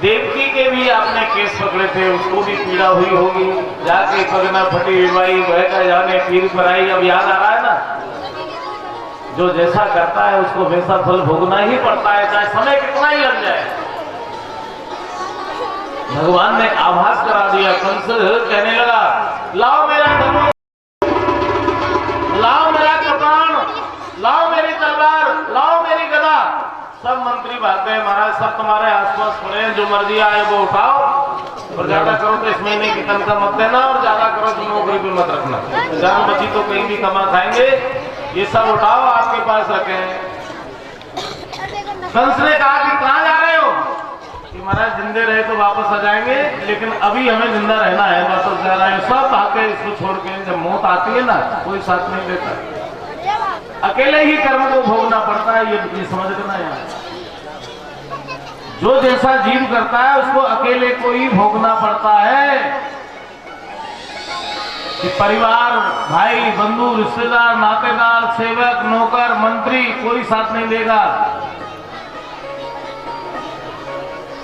Speaker 1: देवकी के भी आपने केस पकड़े थे, उसको भी पीड़ा हुई होगी। जाके पगना फटी विवाही वह का जाने पीर पराई। अब याद आ रहा है ना, जो जैसा करता है उसको वैसा फल भोगना ही पड़ता है, चाहे समय कितना ही लग जाए। भगवान ने आभास करा दिया। कंस कहने लगा लाओ मेरा धनुष, लाओ मेरा कृपाण, लाओ मेरी तलवार, लाओ मेरी गदा। सब मंत्री भागते हैं महाराज, सब तुम्हारे आसपास खड़े हैं, जो मर्जी आए वो उठाओ, और ज्यादा करो तो इस महीने की तनख्वाह मत देना, और ज्यादा करो तो नौकरी पे मत रखना, जान बची तो कहीं भी कमा खाएंगे। ये सब उठाओ आपके पास रखे हैं। कंस ने कहा कि कहाँ जा रहे हो? कि महाराज जिंदे रहे तो वापस आ जाएंगे, लेकिन अभी हमें जिंदा रहना है, वापस जा रहे हैं। सब भागे इसको छोड़ के। जब मौत आती है ना कोई साथ नहीं देता, अकेले ही कर्म को भोगना पड़ता है। ये समझ लेना यार, जो जैसा जीव करता है उसको अकेले को ही भोगना पड़ता है। कि परिवार, भाई, बंधु, रिश्तेदार, नातेदार, सेवक, नौकर, मंत्री कोई साथ नहीं देगा,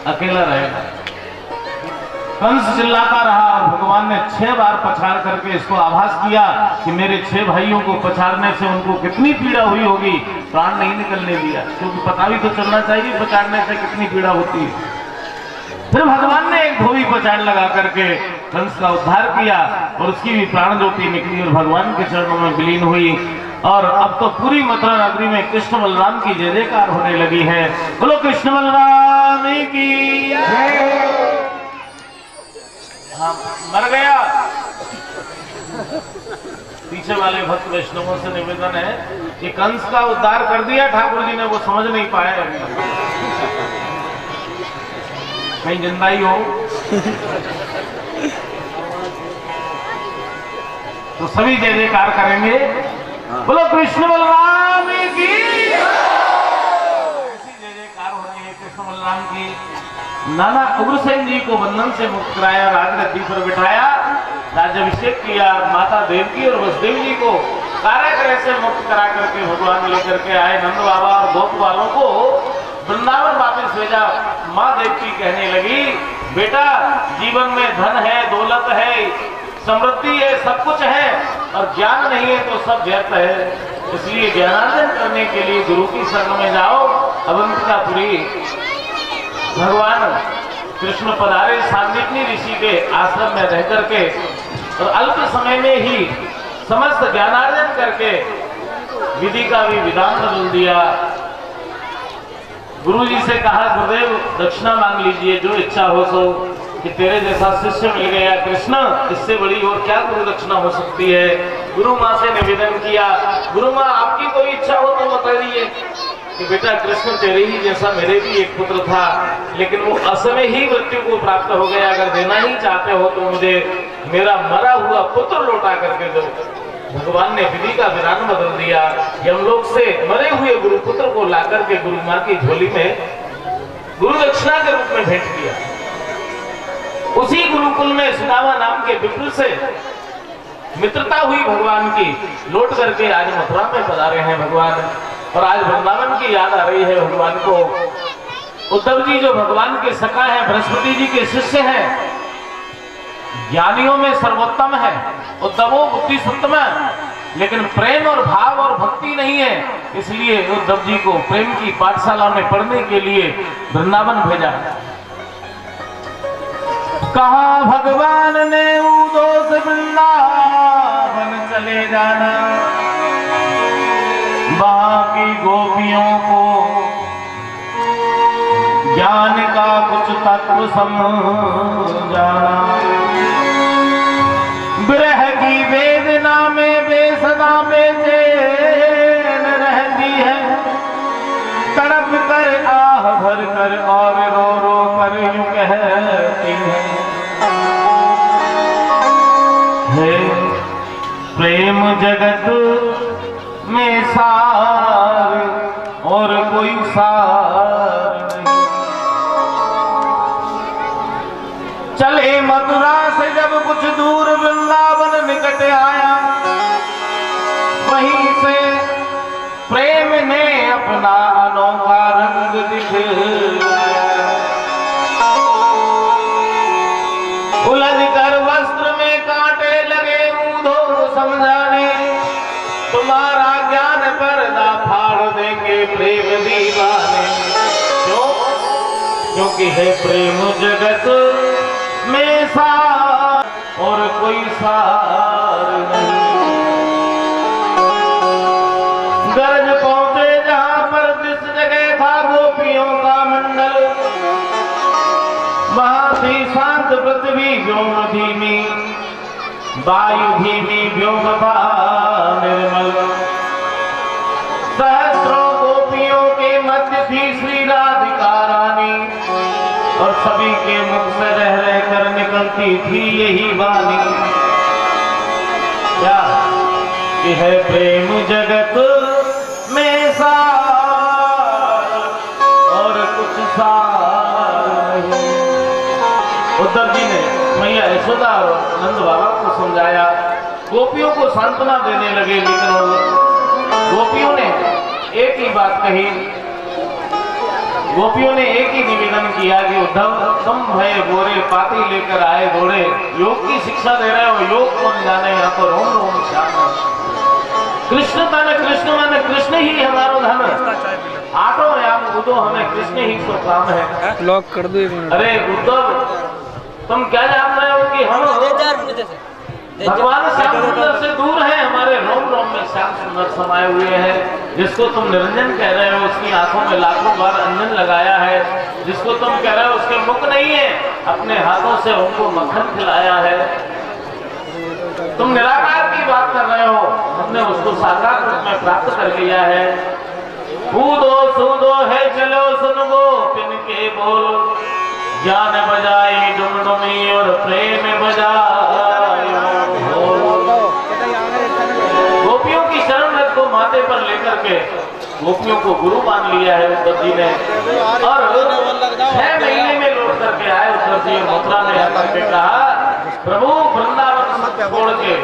Speaker 1: अकेला रहेगा। कंस चिल्लाता रहा और भगवान ने 6 बार पछाड़ करके इसको आभास किया कि मेरे 6 भाइयों को पछाड़ने से उनको कितनी पीड़ा हुई होगी। प्राण नहीं निकलने दिया, क्योंकि पता भी तो चलना चाहिए पछाड़ने से कितनी पीड़ा होती है। फिर भगवान ने एक धोबी पछाड़ लगा करके कंस का उद्धार किया और उसकी भी प्राण ज्योति निकली और भगवान के चरणों में विलीन हुई। और अब तो पूरी मथुरा नगरी में कृष्ण बलराम की जय जयकार होने लगी है। बोलो कृष्ण बलराम की जय। हाँ, मर गया। पीछे वाले भक्त वैष्णवों से निवेदन है कि कंस का उद्धार कर दिया ठाकुर जी ने, वो समझ नहीं पाए अभी, कहीं जिंदा ही हो। तो सभी जय जयकार करेंगे। बोलो कृष्ण बलराम की ऐसी जय जयकार हो रही है कृष्ण बलराम की। नाना उग्रसेन जी को बंधन से मुक्त कराया, राजगद्दी पर बिठाया, राज्याभिषेक किया। माता देवकी और वसुदेव जी को कारागृह से मुक्त करा करके भगवान लेकर के आए। नंद बाबा और गोप वालों को वृंदावन वापस भेजा। माँ देवकी कहने लगी, बेटा जीवन में धन है, दौलत है, समृद्धि है, सब कुछ है, और ज्ञान नहीं है तो सब व्यर्थ है। इसलिए ज्ञानार्जन करने के लिए गुरु की शरण में जाओ। अवंतिकापुरी भगवान कृष्ण पधारे सांदीपनी ऋषि के आश्रम में रह करके और अल्प समय में ही समस्त ज्ञानार्जन करके विधि का भी विधान बदल दिया। गुरु जी से कहा, गुरुदेव दक्षिणा मांग लीजिए, जो इच्छा हो सो, कि तेरे जैसा शिष्य मिल गया कृष्ण, इससे बड़ी और क्या गुरु दक्षिणा हो सकती है। गुरु माँ से निवेदन किया, गुरु माँ आपकी कोई इच्छा हो तो बताइए कि बेटा कृष्ण तेरे ही जैसा मेरे भी एक पुत्र था, लेकिन वो असमय ही मृत्यु को प्राप्त हो गया। अगर देना ही चाहते हो तो मुझे मेरा मरा हुआ पुत्र लौटा करके दो। भगवान ने विधि का विधान बदल दिया। यमलोक से मरे हुए गुरु पुत्र को लाकर के गुरु माँ की झोली में गुरु दक्षिणा के रूप में भेंट किया। उसी गुरुकुल में सुदामा नाम के विप्र से मित्रता हुई भगवान की। लौट करके आज मथुरा में पधारे हैं भगवान, और आज वृंदावन की याद आ रही है भगवान को। उद्धव जी जो भगवान के सखा हैं, बृहस्पति जी के शिष्य हैं, ज्ञानियों में सर्वोत्तम है, उद्धवो बुद्धि सत्तम, लेकिन प्रेम और भाव और भक्ति नहीं है। इसलिए उद्धव जी को प्रेम की पाठशाला में पढ़ने के लिए वृंदावन भेजा। कहा भगवान ने उदो से वृंदावन चले जाना, बाकी गोपियों को ज्ञान का कुछ तत्व समझाना। विरह की वेदना में बेसदा बेचैन रहती है, तड़प कर आह भर कर और रो रो कर यूं कहती है, हे प्रेम जगत में सार और कोई सार नहीं। चले मथुरा से जब कुछ दूर वृंदावन निकट आया, वहीं से प्रेम ने अपना अनोखा रंग दिखाया। उलझ कर वस्त्र में कांटे लगे ऊधो समझाने, तुम्हारा ज्ञान पर्दा फाड़ देंगे प्रेम दीवाने। क्यों? क्योंकि है प्रेम जगत में सार और कोई सार नहीं। गरज पहुंचे जहां पर जिस जगह था गोपियों का मंडल, वहां थी शांत पृथ्वी व्योम धीमी, वायु धीमी व्योम था निर्मल। सहस्रों गोपियों के मध्य थी श्री राधिका रानी, और सभी के मुख से रह रह कर निकलती थी यही वाणी, क्या कि है प्रेम जगत में सार और कुछ सार नहीं। उद्धव जी ने मैया यशोदा और नंद बाबा को समझाया, गोपियों को सांत्वना देने लगे, लेकिन गोपियों ने एक ही बात कही, गोपियों ने एक ही निवेदन किया कि उद्धव तुम भय गोरे पाती लेकर आए घोड़े, योग की शिक्षा दे रहे हो, योग कौन जाने, यहाँ तो रोम रोम श्याम। कृष्ण तन कृष्ण मन, कृष्ण ही हमारो धन, आटो याम उदो हमें कृष्ण ही तो काम है।
Speaker 2: लॉक कर दो एक मिनट।
Speaker 1: अरे उद्धव तुम क्या जान रहे हो कि हम भगवान श्याम सुंदर से दूर है, हमारे रोम रोम में श्याम सुंदर समाये हुए हैं। जिसको तुम निरंजन कह रहे हो उसकी आंखों में लाखों बार अंजन लगाया है। जिसको तुम कह रहे हो उसके मुख नहीं है, अपने हाथों से उनको मक्खन खिलाया है। तुम निराकार की बात कर रहे हो, हमने उसको साकार रूप में प्राप्त कर लिया है। कूदो सूदो है चलो सुनो पिन के बोल, ज्ञान बजाई डुमडुमी और प्रेम बजाए। गोपियों की शरण रथ को माथे पर लेकर के गोपियों को गुरु मान लिया है उद्धव जी ने। और 6 महीने में लौट करके आए उद्धव जी, मथुरा में आकर के कहा प्रभु वृंदावन छोड़ के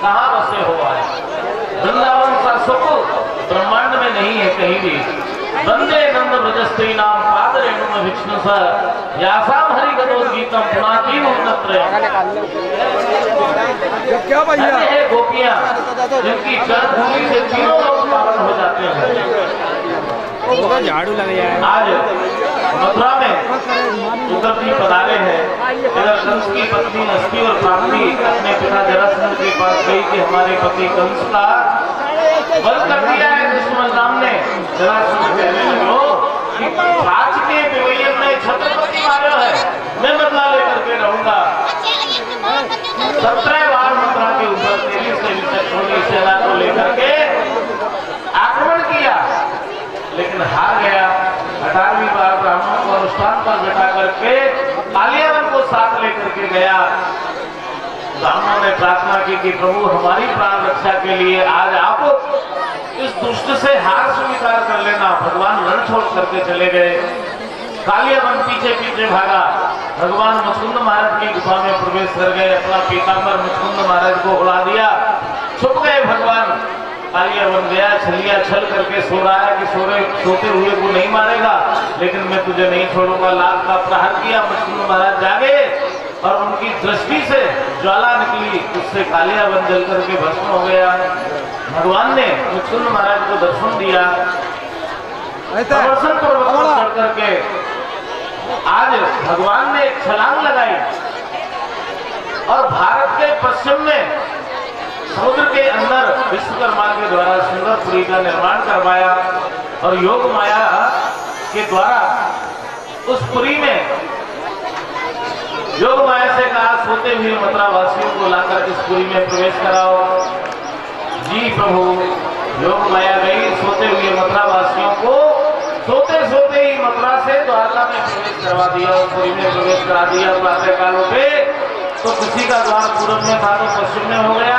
Speaker 1: कहाँ बसे हो आए? वृंदावन का सुख ब्रह्मांड में नहीं है कहीं भी। वंदे नंद ब्रजस्त्री नाम पाद रेणु में विष्णु सर यासाम हरि गीतम पुनाती उन्नत्र।
Speaker 2: क्या भैया
Speaker 1: है गोपियां जिनकी चरणधूलि से तीनों लोग पावन हो जाते हैं।
Speaker 2: झाड़ू लग जाए।
Speaker 1: आज मथुरा में उद्धव जी पधारे हैं। इधर कंस की पत्नी अस्थि और प्राप्ति अपने पिता जरासंध के पास गई कि हमारे पति कंस का वध कर दिया है दुश्मन राम ने। जरासंध कहने लगे कि कांच के पिवैयन ने छत्रपति मारा है, मैं बदला लेकर के रहूंगा। 17 बार मथुरा के ऊपर तेजी से विचक्षणी सेना को लेकर के आक्रमण किया, लेकिन हार गया। 18वीं बार ब्राह्मणों को अनुष्ठान पर बैठा करके कालियावन को साथ लेकर के गया। ब्राह्मणों ने प्रार्थना की कि प्रभु हमारी प्राण रक्षा के लिए आज आप इस दुष्ट से हार स्वीकार कर लेना। भगवान रण छोड़ करके चले गए। कालियावन पीछे पीछे भागा। भगवान मुचकुंद महाराज की गुफा में प्रवेश कर गए। अपना पीताम्बर मुचकुंद महाराज को उड़ा दिया, छुप गए भगवान। कालियावन गया, छलिया छल करके सो रहा है कि सोते हुए को नहीं मारेगा, लेकिन मैं तुझे नहीं छोड़ूंगा। लाख का प्रहार किया, मुचकुंद महाराज जागे और उनकी दृष्टि से ज्वाला निकली, उससे कालियावन जल करके भस्म हो गया। भगवान ने मुचकुंद महाराज को दर्शन दिया। दर्शन पर्वत पर चढ़ करके आज भगवान ने एक छलांग लगाई और भारत के पश्चिम में समुद्र के अंदर विश्वकर्मा के द्वारा सुंदरपुरी का निर्माण करवाया और योग माया के द्वारा उस पुरी में योग माया से कहा सोते हुए मथुरा वासियों को लाकर इस पुरी में प्रवेश कराओ। जी प्रभु, योग माया गई, सोते हुए मथुरा वासियों को सोते सोते ही मथुरा से द्वारका में प्रवेश करवा दिया और पुरी में प्रवेश करा दिया। प्रातः कालों पे तो किसी का द्वार पूर्व में था तो पश्चिम में हो गया,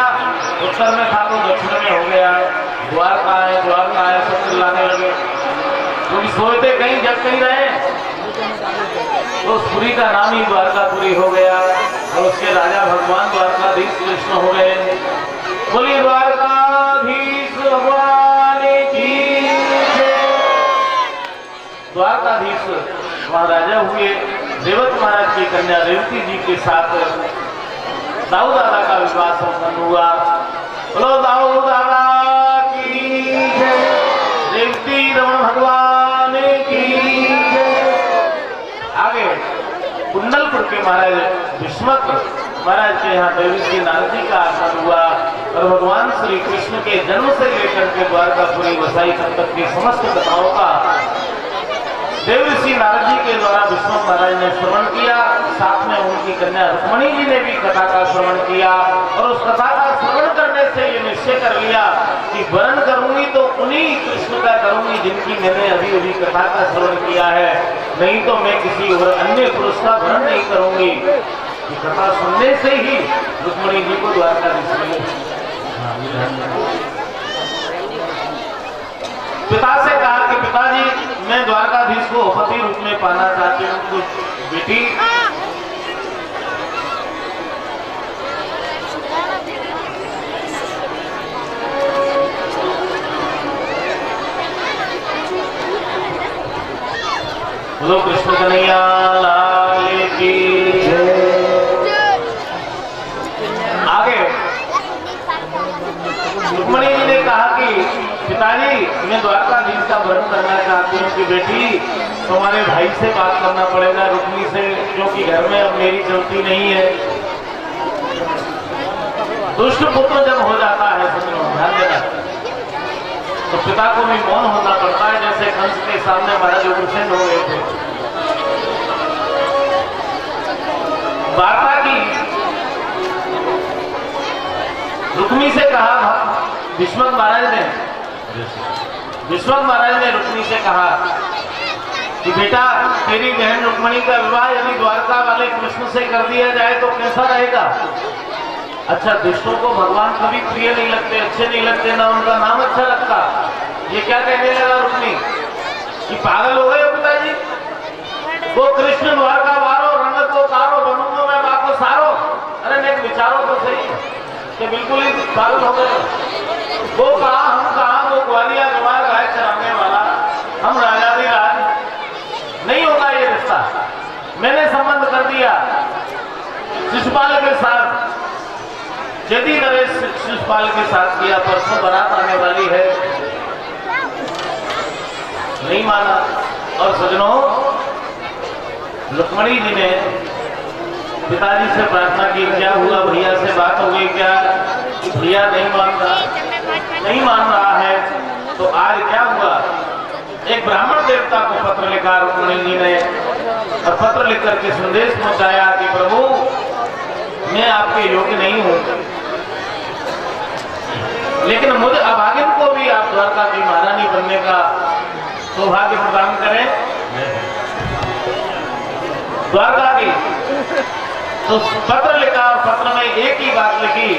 Speaker 1: उत्तर में था तो दक्षिण में हो गया। द्वारका है सब चिल्लाने लगे, क्योंकि सोते कहीं जग कहीं रहे। तो उस पुरी का नाम ही द्वारकापुरी हो गया और उसके राजा भगवान द्वारकाधीश कृष्ण हो गए। बोली द्वारकाधीश भगवान की जय। द्वारकाधीश वहाँ राजा हुए। रेवत महाराज की कन्या रेवती जी के साथ दाऊ दादा का विवाह संपन्न हुआ। बोलो दाऊ दादा की जय, रेवती रमण भगवान की जय। आगे कुंडलपुर के महाराज विस्मत महाराज के यहाँ देवी नारद जी का आगमन हुआ और भगवान श्री कृष्ण के जन्म से लेकर के द्वारकापुरी वसाई तक की समस्त कथाओं का देवऋषि नारद जी के द्वारा विष्णु महाराज ने श्रवण किया। साथ में उनकी कन्या रुक्मणी जी ने भी कथा का श्रवण किया और उस कथा का श्रवण करने से ये निश्चय कर लिया कि वर्ण करूंगी तो उन्हीं कृष्ण का करूंगी जिनकी मैंने अभी अभी कथा का श्रवण किया है, नहीं तो मैं किसी और अन्य पुरुष का वर्ण नहीं करूंगी। कथा सुनने से ही रुक्मणी जी को द्वारकाधीश मिले। पिता से कहा कि पिताजी मैं द्वारकाधीश को पति रूप में पाना चाहती हूँ। तो बेटी बोलो कृष्ण कन्हैया लाल की आगे रुक्मणी जी ने कहा कि पिताजी मैं द्वारकाधीश का वर्णन करना चाहती हूँ कि बेटी तुम्हारे भाई से बात करना पड़ेगा, रुक्मी से, क्योंकि घर में अब मेरी चलती नहीं है। दुष्ट पुत्र जब हो जाता है सज्जनों ध्यान देना, तो पिता को भी मौन होना पड़ता है। जैसे कंस के सामने महाराज उग्रसेन हो गए थे। वार्ता की रुक्मी से कहा, भीष्मक महाराज ने रुक्मी से कहा कि बेटा तेरी बहन रुक्मणी का विवाह यदि द्वारका वाले कृष्ण से कर दिया जाए तो कैसा रहेगा? अच्छा, दुष्टों को भगवान कभी प्रिय नहीं लगते, अच्छे नहीं लगते, ना उनका नाम अच्छा लगता। ये क्या कहने लगा रुक्मी कि पागल हो गए हो पिताजी? वो कृष्ण द्वारका वारो रंग को कारो बनूंगा मैं बात को सारो। अरे नहीं, विचारो तो सही कि बिल्कुल ही पागल हो गए। वो कहा हम कहा, वो ग्वालिया गवार गाय चराने वाला, हम राजाधिराज, नहीं होगा ये रिश्ता। मैंने संबंध कर दिया शिशुपाल के साथ, यदि नरेश शिशुपाल के साथ किया, परसों बारात आने वाली है। नहीं माना। और सजनों, रुक्मणी जी ने पिताजी से प्रार्थना की, क्या हुआ, भैया से बात हो गई क्या? भैया नहीं मान रहा है। तो आज क्या हुआ, एक ब्राह्मण देवता को पत्र लिखा रुक्मणी जी ने, और पत्र लिख करके संदेश पहुंचाया कि प्रभु मैं आपके योग्य नहीं हूं, लेकिन मुझे अभागिन को भी आप द्वारका की महारानी बनने का सौभाग्य प्रदान करें। द्वारका की तो पत्र लिखा, और पत्र में एक ही बात लिखी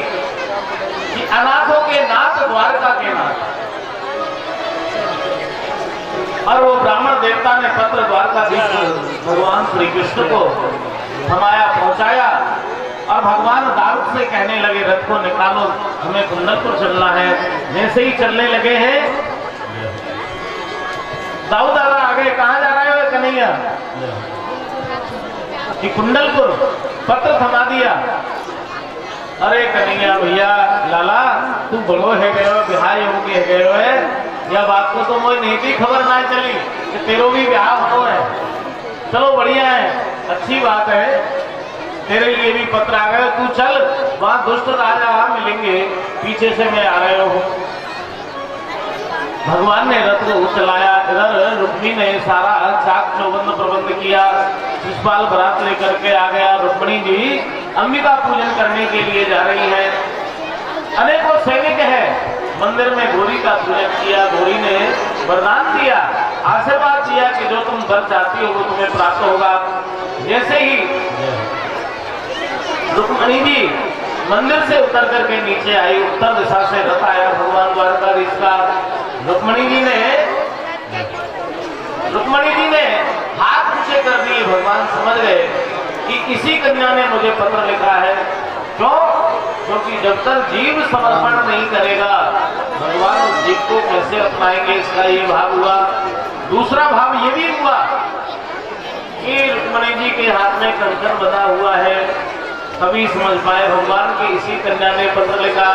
Speaker 1: कि अनाथों के नाथ द्वारका के नाथ। और वो ब्राह्मण देवता ने पत्र द्वारकाधीश भगवान श्री कृष्ण को थमाया, पहुंचाया, और भगवान दाऊद से कहने लगे रथ को निकालो, हमें कुंडलपुर चलना है। जैसे ही चलने लगे हैं, दाऊद दादा आगे, कहां जा रहे हो कन्हैया? कि कुंडलपुर। पत्र थमा दिया। अरे कन्हैया भैया लाला, तू बड़ो है गए हो, बिहार हो के गए हो है, या बात को तो मुझे नहीं थी, खबर ना चली कि तेरो भी ब्याह हो है। चलो बढ़िया है, अच्छी बात है, तेरे लिए भी पत्र आ गए, तू चल, वहां दुष्ट राजा मिलेंगे, पीछे से मैं आ रहे हो। भगवान ने रथ को चलाया। इधर रुक्मी ने सारा चाक चौबंद प्रबंध किया, शिशुपाल बरात लेकर के आ गया। रुक्मणी जी अंबिका पूजन करने के लिए जा रही है। अनेकों सैनिक है, मंदिर में गौरी का पूजन किया। गौरी ने वरदान दिया, आशीर्वाद दिया कि जो तुम वर चाहती हो वो तुम्हें प्राप्त होगा। जैसे ही रुक्मणी जी मंदिर से उतर करके नीचे आई, उत्तर दिशा से रथ आया भगवान द्वारकाधीश का। रुक्मणी जी ने हाथ ऊंचे कर दिए। भगवान समझ गए कि इसी कन्या ने मुझे पत्र लिखा है। क्यों? क्योंकि जब तक जीव समर्पण नहीं करेगा, भगवान उस जीव को कैसे अपनाएंगे, इसका ये भाव हुआ। दूसरा भाव ये भी हुआ कि रुक्मणी जी के हाथ में कंकण बंधा हुआ है, तभी समझ पाए भगवान की इसी कन्या ने पत्र लिखा।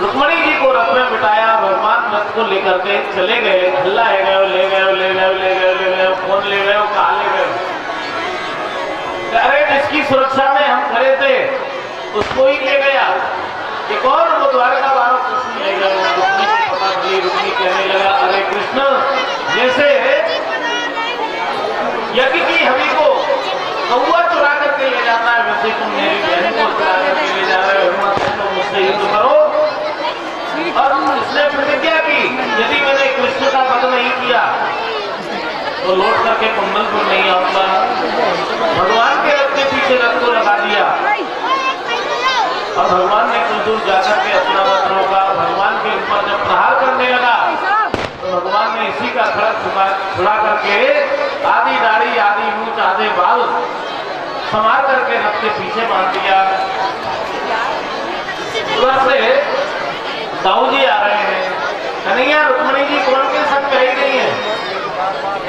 Speaker 1: रुक्मणी जी को रथ में बिठाया, भगवान रथ को लेकर के चले गए। हल्ला है गए, ले गए, फोन ले गए, कहा ले गए। अरे जिसकी सुरक्षा में हम खड़े थे उसको ही ले गया। एक और वो द्वारका वालों कृष्ण ले गए। रुक्मणी कहने लगा, अरे कृष्ण, जैसे यज्ञ की हवि को कौआ चुरा करके ले जाता है, वैसे तुम मेरी बहन को चुरा करके ले जा रहे हो। तो मुझसे युद्ध करो। और इसने प्रतिज्ञा की, यदि मैंने कृष्ण का वध नहीं किया तो लौट करके कुंडलपुर नहीं आऊंगा। भगवान के रथ के पीछे रथ को लगा दिया, और भगवान ने कुछ दूर जाकर के अपना रथ रोका। भगवान के ऊपर जब प्रहार करने लगा तो भगवान ने इसी का खड़क छुड़ा करके आधी दाढ़ी, आधी मूंछ, आधे बाल संवार करके रथ के पीछे बांध दिया। उधर से दाऊ जी आ रहे हैं। कन्हैया रुक्मणी जी कौन के संग ब्याही गई है?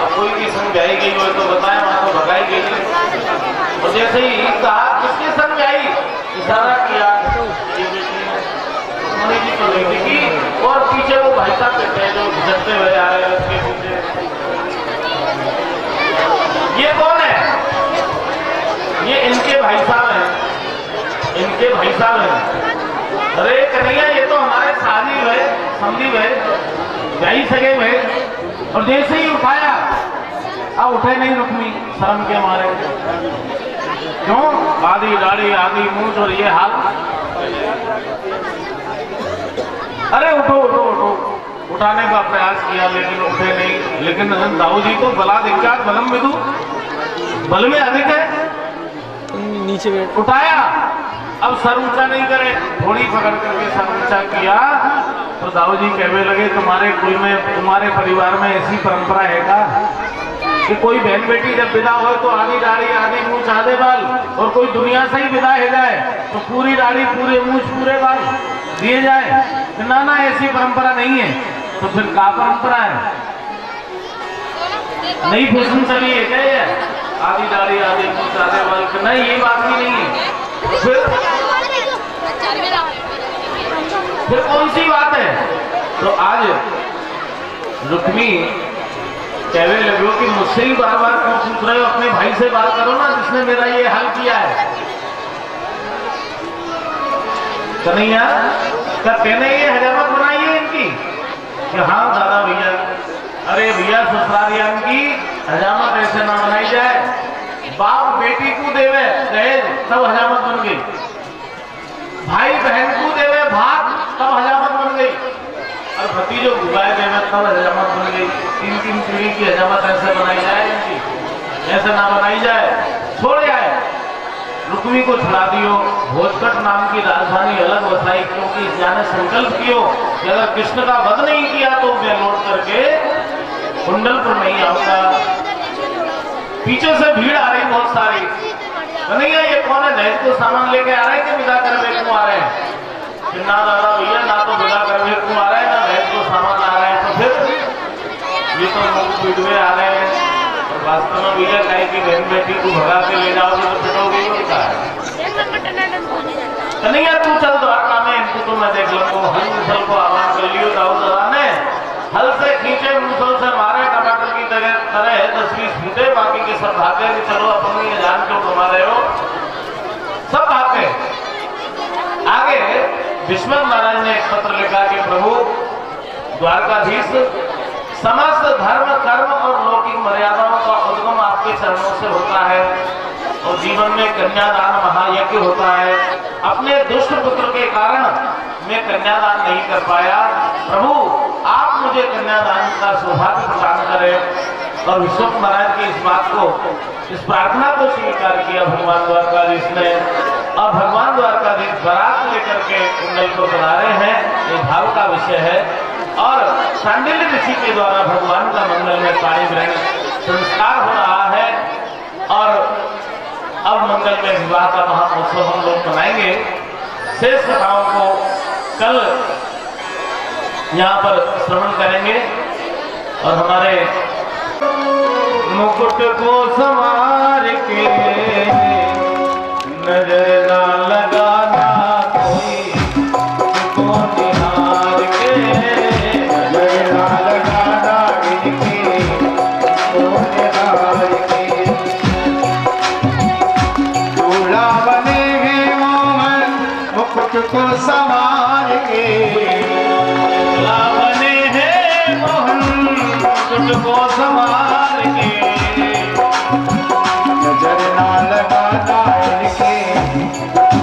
Speaker 1: अब कोई के संग ब्याही गई हो तो बताए, वहां तो भगाई गई है। और जैसे ही कहा किसके संग ब्याही, इशारा किया, रुक्मणी जी को नहीं दिखी। और पीछे वो भाई साहब बैठे हैं जो घुसते हुए आ रहे हैं उसके पीछे। ये कौन है? ये इनके भाई साहब हैं। इनके भाई साहब है। अरे कन्हैया ये तो हमारे शादी है, समझी है, यही सगे में। और जैसे ही उठाया, अब उठे नहीं रुक्मी शर्म के मारे। क्यों? आधी दाढ़ी आधी मूंछ और ये हाल। अरे उठो उठो उठो, उठाने का प्रयास किया लेकिन उठे नहीं। लेकिन दाऊ जी को बला दिक्कत बलम विदु, बल में अधिक है।
Speaker 2: नीचे बैठ।
Speaker 1: उठाया, अब सर ऊंचा नहीं करे, थोड़ी पकड़ करके सर ऊंचा किया तो दाऊ जी कहने लगे तुम्हारे कुल में, तुम्हारे परिवार में ऐसी परंपरा है का कि कोई बहन बेटी जब विदा हो तो आधी दाढ़ी आधी मूंछ आधे बाल, और कोई दुनिया से ही विदा हो जाए तो पूरी दाढ़ी पूरे मूंछ पूरे बाल दिए जाए? ना ना, ऐसी परंपरा नहीं है। तो फिर क्या परंपरा है? नई फैशन चली है क्या ये? आधी दाढ़ी आधी मूंछ आधे बाल? नहीं, ये बात ही नहीं है। फिर कौन सी बात है? तो आज रुक्मी कहने लगे कि मुझसे ही बार बार क्यों पूछ रहे हो, अपने भाई से बात करो ना जिसने मेरा ये हल किया है। कन्हैया क्या कहने ये हजामत बनाई है इनकी कि हाँ दादा भैया, अरे भैया ससुरालियान की हजामत ऐसे ना बनाई जाए। बाप बेटी को देवे दहेज तब हजामत बन गई, भाई बहन को देवे भाग तब हजामत बन गई, और भतीजो बुआए देवे तब हजामत बन गई। तीन तीन पीढ़ी की हजामत ऐसे बनाई जाए इनकी, ऐसे ना बनाई जाए, छोड़ जाए। रुक्मी को छुड़ा दियो, भोजकट नाम की राजधानी अलग बसाई, क्योंकि जाने संकल्प कियो कि अगर कृष्ण का वध नहीं किया तो मैं लौट करके कुंडलपुर नहीं आऊंगा। पीछे से भीड़ आ रही बहुत सारी। कन्हैया ये कौन है? दहेज को सामान लेके आ रहे हैं कि विदा करवे को आ रहे हैं? ना दादा भैया, ना तो विदा करवे को आ रहे हैं, ना दहेज को सामान आ रहे हैं। तो फिर ये तो विधवे आ रहे हैं। और वास्तव में भैया कहे कि बहन बेटी को भगा के ले जाओगे तो पिटोगे ही क्या है? कन्हैया तू चल द्वारका में, इनको तो मैं देख लूंगा। हल मुसल को आह्वान कर लियो दाऊ दादा ने, हल से खींचे मुसल से मारे, टमाटर की तरह 10-20 फूटे, बाकी के सब भागे कि चलो अपन ये जान क्यों कमा रहे हो, सब भागे। आगे विश्वनाथ महाराज ने एक पत्र लिखा कि प्रभु द्वारकाधीश, समस्त धर्म कर्म और लौकिक मर्यादाओं का उद्गम आपके चरणों से होता है, और जीवन में कन्यादान महायज्ञ होता है। अपने दुष्ट पुत्र के कारण मैं कन्यादान नहीं कर पाया, प्रभु आप मुझे कन्यादान का सौभाग्य प्रदान करें। और विश्वनाथ महाराज की इस बात को, इस प्रार्थना को स्वीकार किया भगवान द्वारकाधीश ने, और भगवान द्वारकाधीश बारात लेकर के कुंडल को बना रहे हैं। ये भाव का विषय है, और सांडिल्य ऋषि के द्वारा भगवान का मंगल में पाणी ग्रहण संस्कार हो रहा है। और अब मंगल में विवाह का महोत्सव हम लोग मनाएंगे। शेष कथाओं को कल यहाँ पर श्रवण करेंगे। और हमारे मुकुट को संवार के नजर ना लगाना कोई, को निहार के नजर ना लगाना इनकी, को निहार के।
Speaker 3: दूल्हा बने हैं मोहन मुकुट को संवार के,
Speaker 1: दूल्हा बने हैं मोहन मुकुट को संवार के,
Speaker 3: नजर ना लगाना इनके,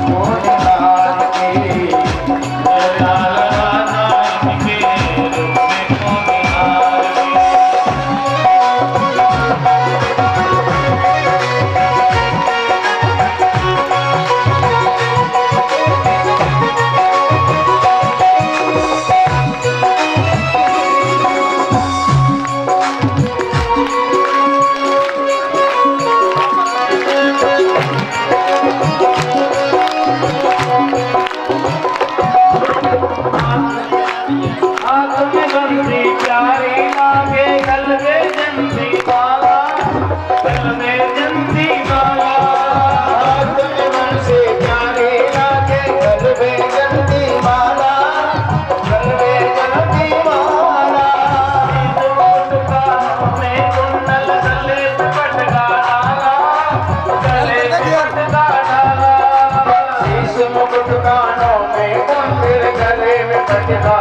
Speaker 3: को निहार के,
Speaker 1: नजर ना लगाना इनके, रूप में को निहार के।
Speaker 3: मुकुट के था